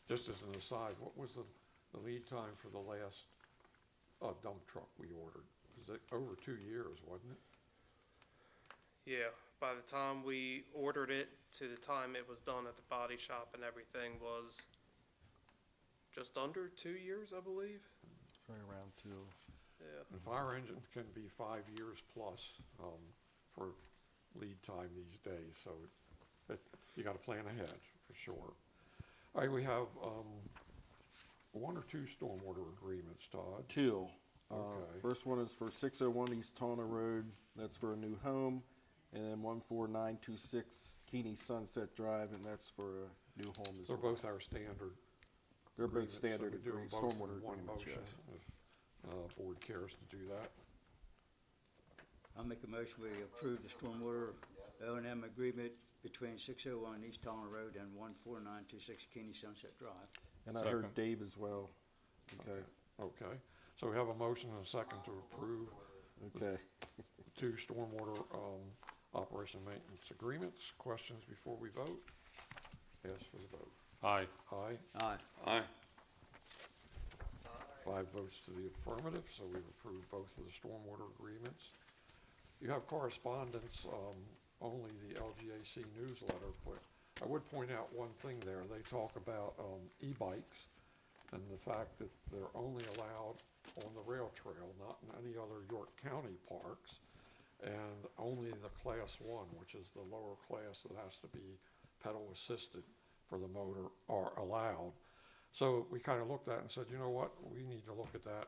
Just as an aside, what was the lead time for the last dump truck we ordered? Was it over 2 years, wasn't it? Yeah, by the time we ordered it to the time it was done at the body shop and everything was just under 2 years, I believe. Right around 2. Yeah. And fire engines can be 5 years plus for lead time these days, so you got to plan ahead for sure. All right, we have 1 or 2 stormwater agreements, Todd. 2. Okay. First one is for 601 East Tawna Road. That's for a new home. And then 14926 Keeney Sunset Drive, and that's for a new home as They're well. both our standard. They're both agreements, so standard we're doing both in stormwater one agreements, motion, yes. If board cares to do that. I'll make a motion we approve the stormwater O&M agreement between 601 East Tallinn Road and 14926 Keeney Sunset Drive. And I heard Second. Dave as well. Okay, Okay, so we have a motion and a second to approve okay. 2 stormwater operation and maintenance agreements. Questions before we vote? Ask for the vote. Aye. Aye. Aye. Aye. 5 votes to the affirmative, so we've approved both of the stormwater agreements. You have correspondence, only the LGAC newsletter, but I would point out one thing there. They talk about e-bikes and the fact that they're only allowed on the rail trail, not in any other York County parks, and only the Class 1, which is the lower class that has to be pedal assisted for the motor, are allowed. So we kind of looked at it and said, you know what, we need to look at that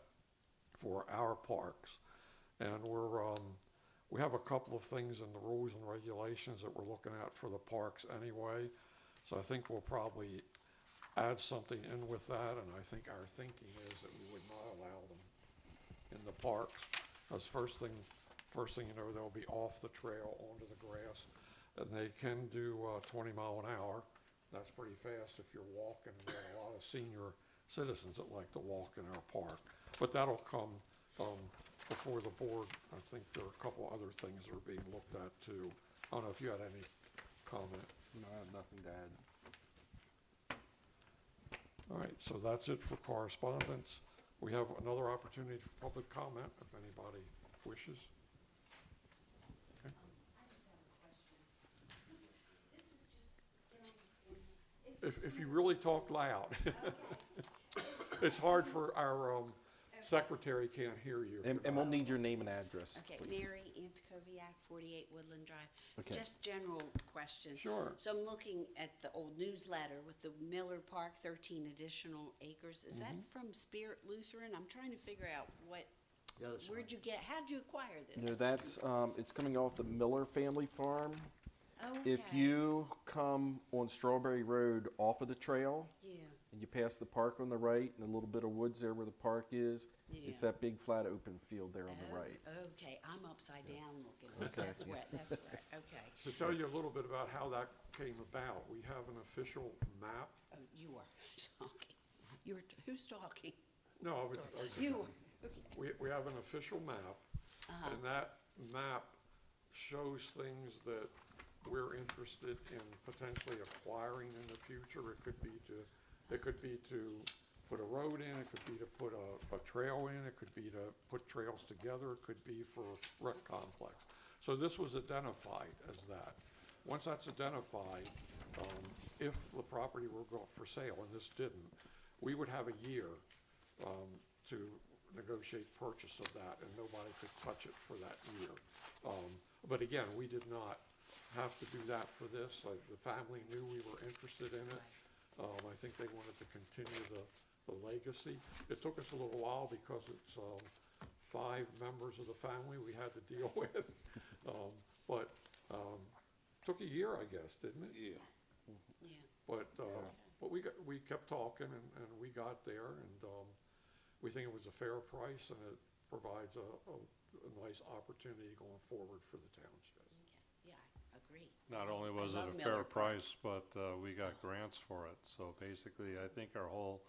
for our parks. And we have a couple of things in the rules and regulations that we're looking at for the parks anyway. So I think we'll probably add something in with that, and I think our thinking is that we would not allow them in the parks. Because first thing you know, they'll be off the trail onto the grass, and they can do 20 mile an hour. That's pretty fast if you're walking, and we have a lot of senior citizens that like to walk in our park. But that'll come before the board. I think there are a couple other things that are being looked at too. I don't know if you had any comment. No, I have nothing to add. All right, so that's it for correspondence. We have another opportunity for public comment if anybody wishes. I just have a question. This is just, If you really talk loud. okay. It's hard for our secretary can't hear you. if And you're we'll not- need your name and address. Okay, please. Mary Anticoviac, 48 Woodland Drive. Okay. Just general question. Sure. So I'm looking at the old newsletter with the Miller Park, 13 additional acres. Is that from Spirit Lutheran? I'm trying to figure out what, The other side. how'd you acquire this? No, that's, it's coming off the Miller Family Farm. If Okay. you come on Strawberry Road off of the trail, Yeah, and you pass the park on the right, and a little bit of woods there where the park is, it's Yeah. that big flat open field there on the Oh, right. Okay, I'm upside down looking. That's right, okay. To tell you a little bit about how that came about, we have an official map. Oh, you are talking. Who's talking? No, I was- You are, okay. we have an official map, and that map shows things that we're interested in potentially acquiring in the future. It could be to put a road in, it could be to put a trail in, it could be to put trails together, it could be for rec complex. So this was identified as that. Once that's identified, if the property were go for sale, and this didn't, we would have a year to negotiate purchase of that, and nobody could touch it for that year. But again, we did not have to do that for this. The family knew we were interested in it. I think they wanted to continue the legacy. It took us a little while because it's 5 members of the family we had to deal with. But took a year, I guess, didn't it? Yeah. Yeah. But we kept talking and we got there, and we think it was a fair price, and it provides a nice opportunity going forward for the township. Yeah, I agree. Not only I was it love a Miller fair Park. price, but we got grants for it. So basically, I think our whole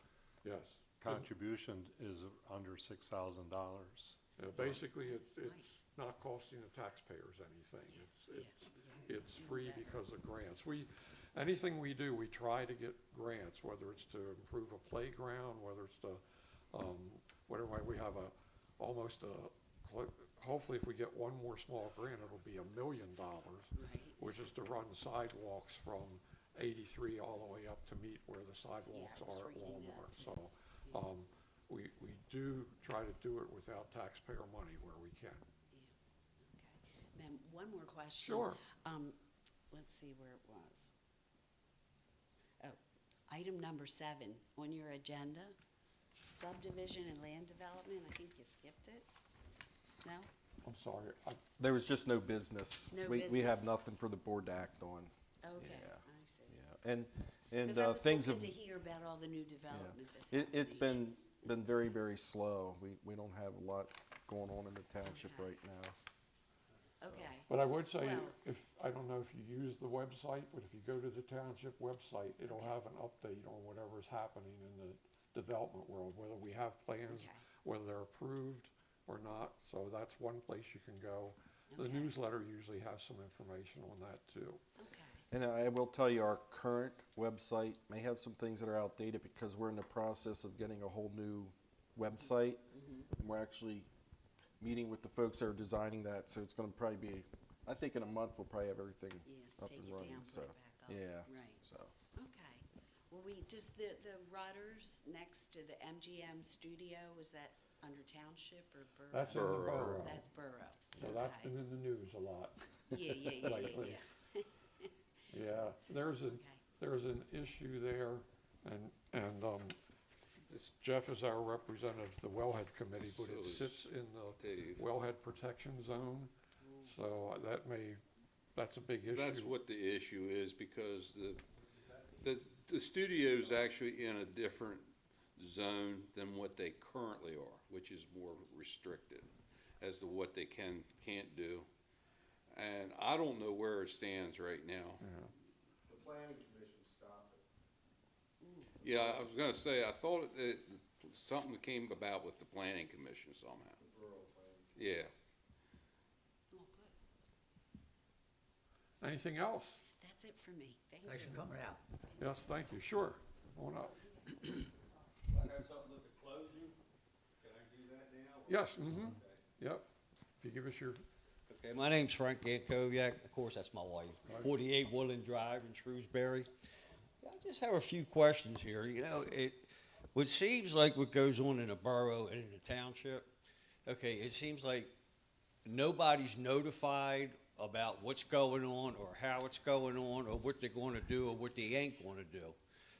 Yes. contribution is under $6,000. Basically, That's it's nice. not costing the taxpayers anything. Yeah. It's free because of grants. Anything we do, we try to get grants, whether it's to improve a playground, whether it's to, whatever, we have hopefully if we get one more small grant, it'll be $1 million, Right. which is to run sidewalks from 83 all the way up to meet where the sidewalks I was are at reading that, Walmart. too. So, we do try to do it without taxpayer money where we can. Okay. Then one more question. Sure. Let's see where it was. Oh, item number 7 on your agenda, subdivision and land development. I think you skipped it. No? I'm sorry. There was just no business. No We have business. nothing for the board to act on. Okay, Yeah. I see. Yeah, and Because I was things have, looking to hear about all the new development that's it's happening. been very, very slow. We don't have a lot going on in the township Okay. right now. Okay. But I would say, Well- I don't know if you use the website, but if you go to the township website, it'll Okay. have an update on whatever's happening in the development world, whether we have plans, Okay. whether they're approved or not. So that's one place you can go. The Okay. newsletter usually has some information on that too. Okay. And I will tell you, our current website may have some things that are outdated because we're in the process of getting a whole new website. And we're actually meeting with the folks that are designing that, so it's gonna probably be, I think in a month, we'll probably have everything Yeah, up take and it running, down, so, put it back up. yeah. Right. So, Okay. Well, does the Rudders next to the MGM studio, is that under township or borough? That's in the borough. That's borough. So that's Okay. been in the news a lot. Yeah. lately. Yeah, there's an issue there, and Jeff is our representative to the Wellhead Committee, but it So is sits in the Dave. Wellhead Protection Zone, so that's a big issue. That's what the issue is, because the studio's actually in a different zone than what they currently are, which is more restricted as to what they can't do. And I don't know where it stands right now. The planning commission stopped it. Yeah, I was gonna say, I thought something came about with the planning commission somehow. The borough planning. Yeah. Oh, good. Anything else? That's it for me. Thank you. Thanks for coming out. Yes, thank you, sure. Come on up. I got something with the closing. Can I do that now? Yes, Okay. yep. If you give us your, Okay, my name's Frank Gankoviak. Of course, that's my wife. 48 Woodland Drive in Shrewsbury. I just have a few questions here. You know, what seems like what goes on in a borough and in a township, okay, it seems like nobody's notified about what's going on or how it's going on or what they're going to do or what they ain't going to do.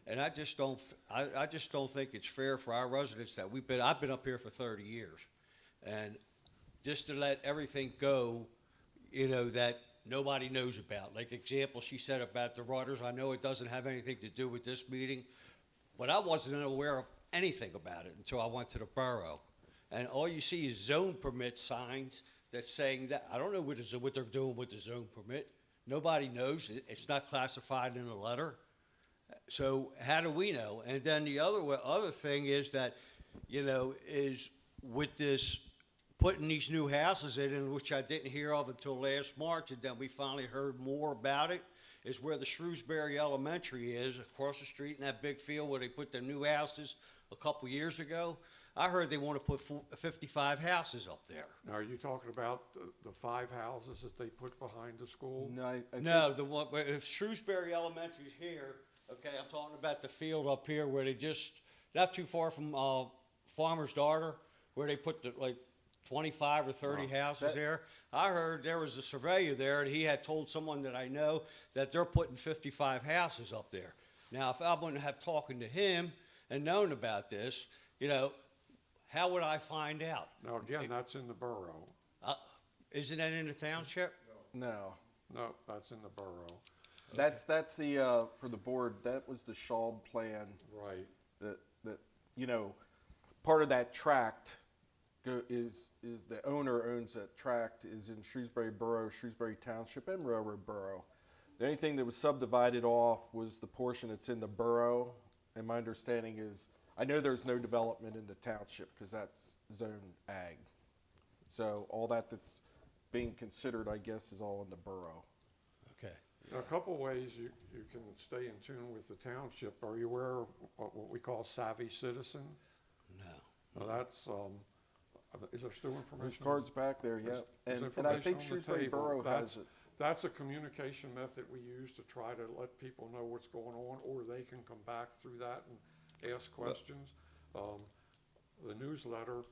And I just don't think it's fair for our residents that I've been up here for 30 years. And just to let everything go, you know, that nobody knows about. Like example, she said about the rudders. I know it doesn't have anything to do with this meeting, but I wasn't aware of anything about it until I went to the borough. And all you see is zone permit signs that's saying that. I don't know what they're doing with the zone permit. Nobody knows. It's not classified in a letter. So how do we know? And then the other thing is that, you know, is with this putting these new houses in, which I didn't hear of until last March, and then we finally heard more about it, is where the Shrewsbury Elementary is, across the street in that big field where they put the new houses a couple years ago. I heard they want to put 55 houses up there. Now, are you talking about the 5 houses that they put behind the school? No, No, the one, if Shrewsbury Elementary's here, okay, I'm talking about the field up here where they just, not too far from Farmer's Daughter, where they put the, like, 25 or 30 houses there. I heard there was a surveyor there, and he had told someone that I know that they're putting 55 houses up there. Now, if I wouldn't have talking to him and known about this, you know, how would I find out? Now, again, that's in the borough. Isn't that in the township? no. No, that's in the borough. That's the, for the board, that was the Schaub plan Right. that, you know, part of that tract is the owner owns that tract is in Shrewsbury Borough, Shrewsbury Township, and Railroad Borough. The only thing that was subdivided off was the portion that's in the borough, and my understanding is, I know there's no development in the township because that's zone ag. So all that's being considered, I guess, is all in the borough. Okay. Now, a couple ways you can stay in tune with the township. Are you aware of what we call Savvy Citizen? No. Now, that's, is there still There's information? cards back there, yeah. There's And I information think on the Shrewsbury table. Borough has it. That's a communication method we use to try to let people know what's going on, or they can come back through that and ask questions. The newsletter,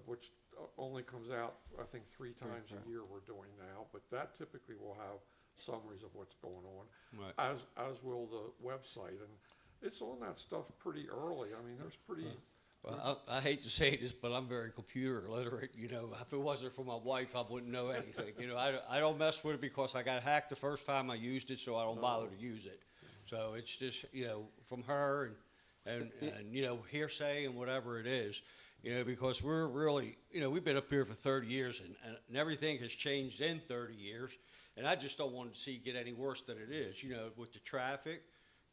which only comes out, I think, 3 times a year we're doing now, but that typically will have summaries of what's going on, Right. as will the website. And it's on that stuff pretty early. I mean, there's pretty... Well, I hate to say this, but I'm very computer illiterate. You know, if it wasn't for my wife, I wouldn't know anything. You know, I don't mess with it because I got hacked the first time I used it, so I don't bother to use it. So it's just, you know, from her and you know, hearsay and whatever it is, you know, because we're really, you know, we've been up here for 30 years and everything has changed in 30 years. And I just don't want to see it get any worse than it is, you know, with the traffic.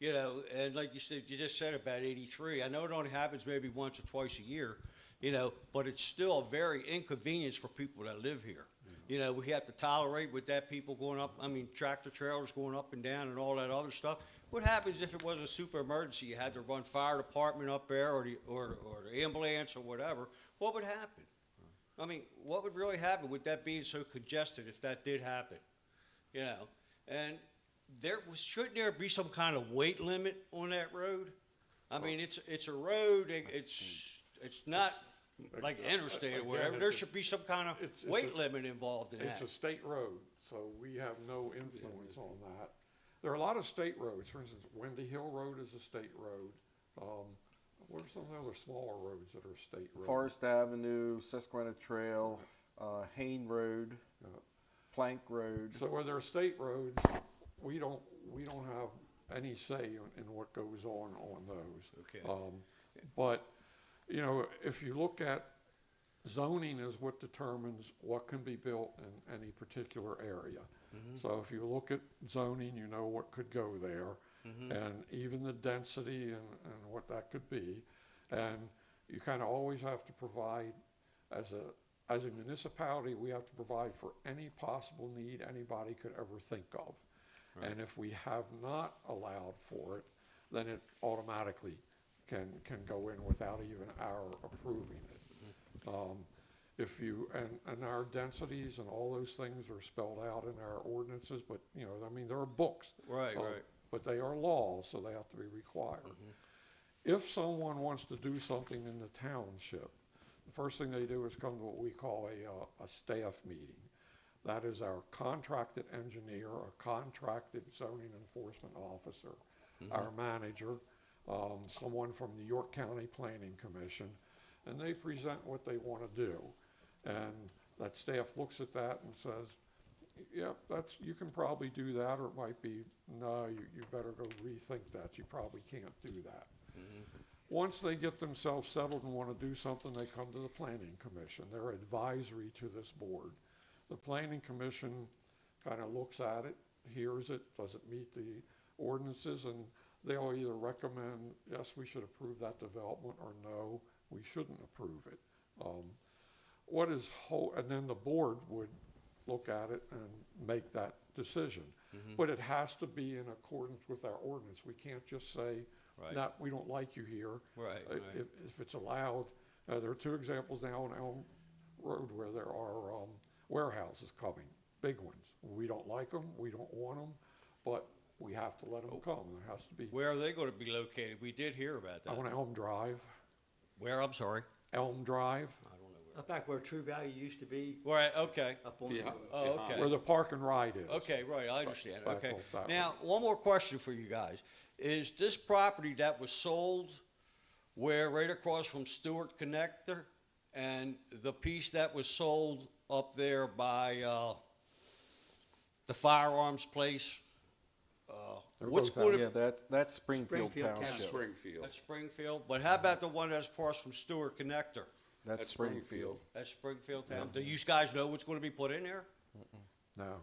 You know, and like you said, you just said about 83. I know it only happens maybe once or twice a year, you know, but it's still a very inconvenience for people that live here. You know, we have to tolerate with that people going up, I mean, tractor trailers going up and down and all that other stuff. What happens if it was a super emergency? You had to run fire department up there or the ambulance or whatever. What would happen? I mean, what would really happen with that being so congested if that did happen? You know, and shouldn't there be some kind of weight limit on that road? I mean, it's a road, it's not like an interstate or whatever. There should be some kind of weight limit involved in that. It's a state road, so we have no influence on that. There are a lot of state roads. For instance, Windy Hill Road is a state road. What are some of the other smaller roads that are state roads? Forest Avenue, Susquehanna Trail, Hain Road, Plank Road. So where there are state roads, we don't have any say in what goes on those. Okay. But, you know, if you look at zoning is what determines what can be built in any particular area. So if you look at zoning, you know what could go there, and even the density and what that could be. And you kind of always have to provide, as a municipality, we have to provide for any possible need anybody could ever think of. Right. And if we have not allowed for it, then it automatically can go in without even our approving it. If you, and our densities and all those things are spelled out in our ordinances, but, you know, I mean, there are books. Right. But they are laws, so they have to be required. If someone wants to do something in the township, the first thing they do is come to what we call a staff meeting. That is our contracted engineer, a contracted zoning enforcement officer, our manager, someone from the York County Planning Commission, and they present what they want to do. And that staff looks at that and says, yep, you can probably do that, or it might be, no, you better go rethink that. You probably can't do that. Once they get themselves settled and want to do something, they come to the Planning Commission. They're advisory to this board. The Planning Commission kind of looks at it, hears it, does it meet the ordinances, and they'll either recommend, yes, we should approve that development, or no, we shouldn't approve it. And then the board would look at it and make that decision. But it has to be in accordance with our ordinance. We can't just say, Right. that we don't like you here. Right, If it's allowed, there are 2 examples now on Elm Road where there are warehouses coming, big ones. We don't like them, we don't want them, but we have to let them come. There has to be, Where are they gonna be located? We did hear about that. on Elm Drive, Where, I'm sorry? Elm Drive, I don't know Up back where True Value used to be, where. Right, okay. up on the Yeah. Oh, okay. where the park and ride is. Okay, right, I understand, back okay. off that Now, one more question for you guys. Is this property that was sold where, right across from Stewart Connector, and the piece that was sold up there by, the firearms place? They're What's both out- gonna, Yeah, that's Springfield Springfield Township. Springfield. that's Springfield, but how about the one that's across from Stewart Connector? That's Springfield. That's Springfield Town. Do you guys know what's gonna be put in there? No,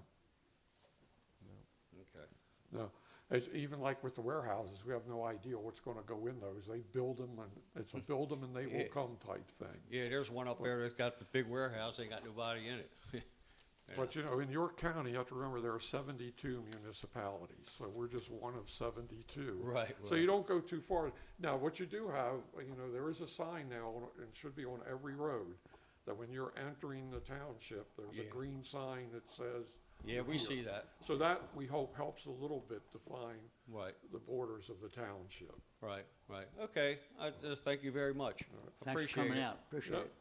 Okay. no. It's even like with the warehouses, we have no idea what's gonna go in those. They build them, and it's a build them and they will Yeah. come type thing. Yeah, there's one up there that's got the big warehouse, ain't got nobody in it. But you know, in York County, you have to remember there are 72 municipalities, so we're just one of 72. Right, So you don't go too far. Now, what you do have, you know, there is a sign now, and should be on every road, that when you're entering the township, there's a Yeah. green sign that says. Yeah, we here. see that. So that, we hope, helps a little bit define Right, the borders of the township. right. Okay, I just thank you very much. thanks for Appreciate coming it. out, appreciate Yeah. it.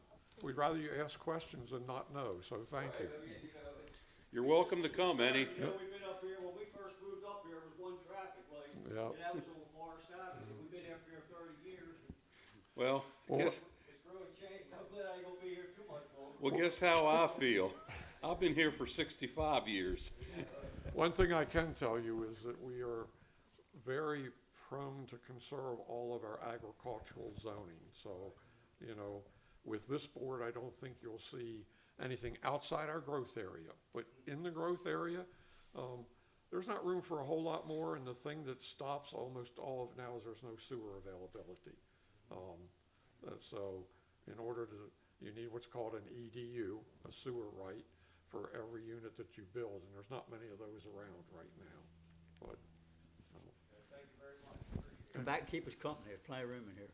We'd rather you ask questions than not know, so thank you. You're welcome to come, Eddie. You know, we've been up here, when we first moved up here, it was one traffic light, Yeah. and that was on Forest Avenue. We've been up here 30 years, Well, Well, guess, it's really changed. I'm glad I ain't gonna be here too much longer. well, guess how I feel. I've been here for 65 years. One thing I can tell you is that we are very prone to conserve all of our agricultural zoning. So, you know, with this board, I don't think you'll see anything outside our growth area. But in the growth area, there's not room for a whole lot more, and the thing that stops almost all of it now is there's no sewer availability. So in order to, you need what's called an EDU, a sewer right, for every unit that you build, and there's not many of those around right now. But, Come back and keep us company, there's plenty of room in here.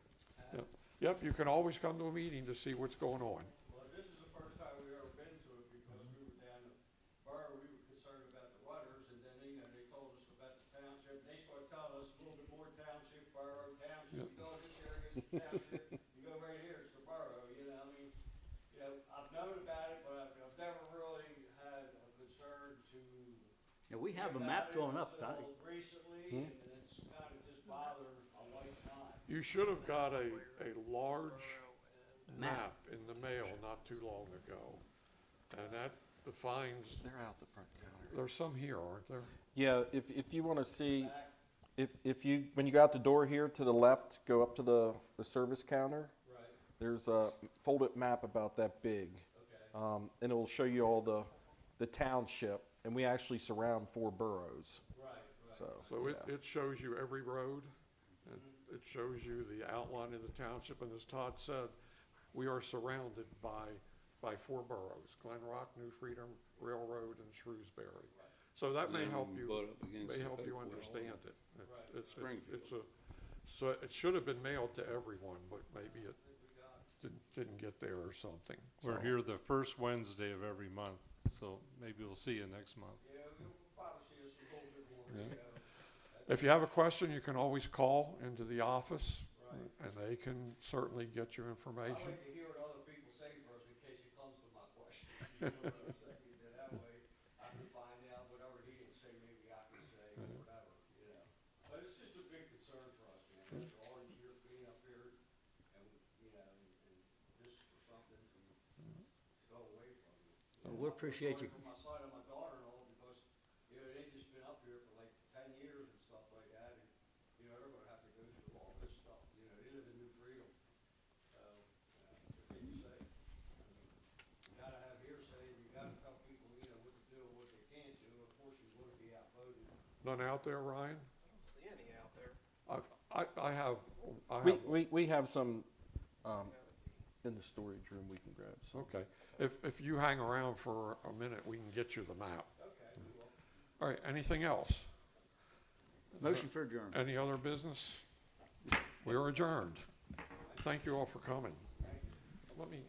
yep, you can always come to a meeting to see what's going on. Well, this is the first time we've ever been to it because we were down in Borough, we were concerned about the rudders, and then, you know, they told us about the township. They started telling us a little bit more township, Borough Township. You go in this area, it's the township. You go right here, it's the borough, you know, I mean, you know, I've known about it, but I've never really had a concern to. Now, we have a about map it drawn up, until Donnie. recently, and it's kind of just bothered my wife and I. You should have got a large map in the mail not too long ago. And that defines, They're out the front counter. there's some here, aren't there? Yeah, if you want to see, if you, when you go out the door here to the left, go up to the service counter, Right, there's a folded map about that big. okay, And it will show you all the township, and we actually surround 4 boroughs, right, right. so. So yeah. it shows you every road, and it shows you the outline of the township, and as Todd said, we are surrounded by 4 boroughs, Glen Rock, New Freedom, Railroad, and Shrewsbury. So that may help you, understand it. So it should have been mailed to everyone, but maybe it didn't get there or something. We're So- here the first Wednesday of every month, so maybe we'll see you next month. Yeah, you'll probably see us a little bit more, Yeah. you know. If you have a question, you can always call into the office. And they can certainly get you I information. like to hear what other people say first in case it comes to my question. You know what I'm saying? That way I can find out whatever he didn't say, maybe I can say, or whatever, you know. But it's just a big concern for us, man. After all these years being up here, and, you know, and this for something to go away from you. Well, we appreciate you. From my side of my daughter-in-law, because, you know, they just been up here for like 10 years and stuff like that, and, you know, they're gonna have to go through all this stuff, you know, they live in New Freedom. So, what can you say? I mean, you gotta have hearsay, and you gotta tell people, you know, what to do and what they can't do, of course you're gonna be outvoted. None out there, Ryan? I don't see any out there. I have, We have some, in the storage room we can grab, so. okay. If you hang around for a minute, we can get you the map. Okay, we will. All right, anything else? Motion for adjournment. Any other business? We are adjourned. Thank you all for coming. Let me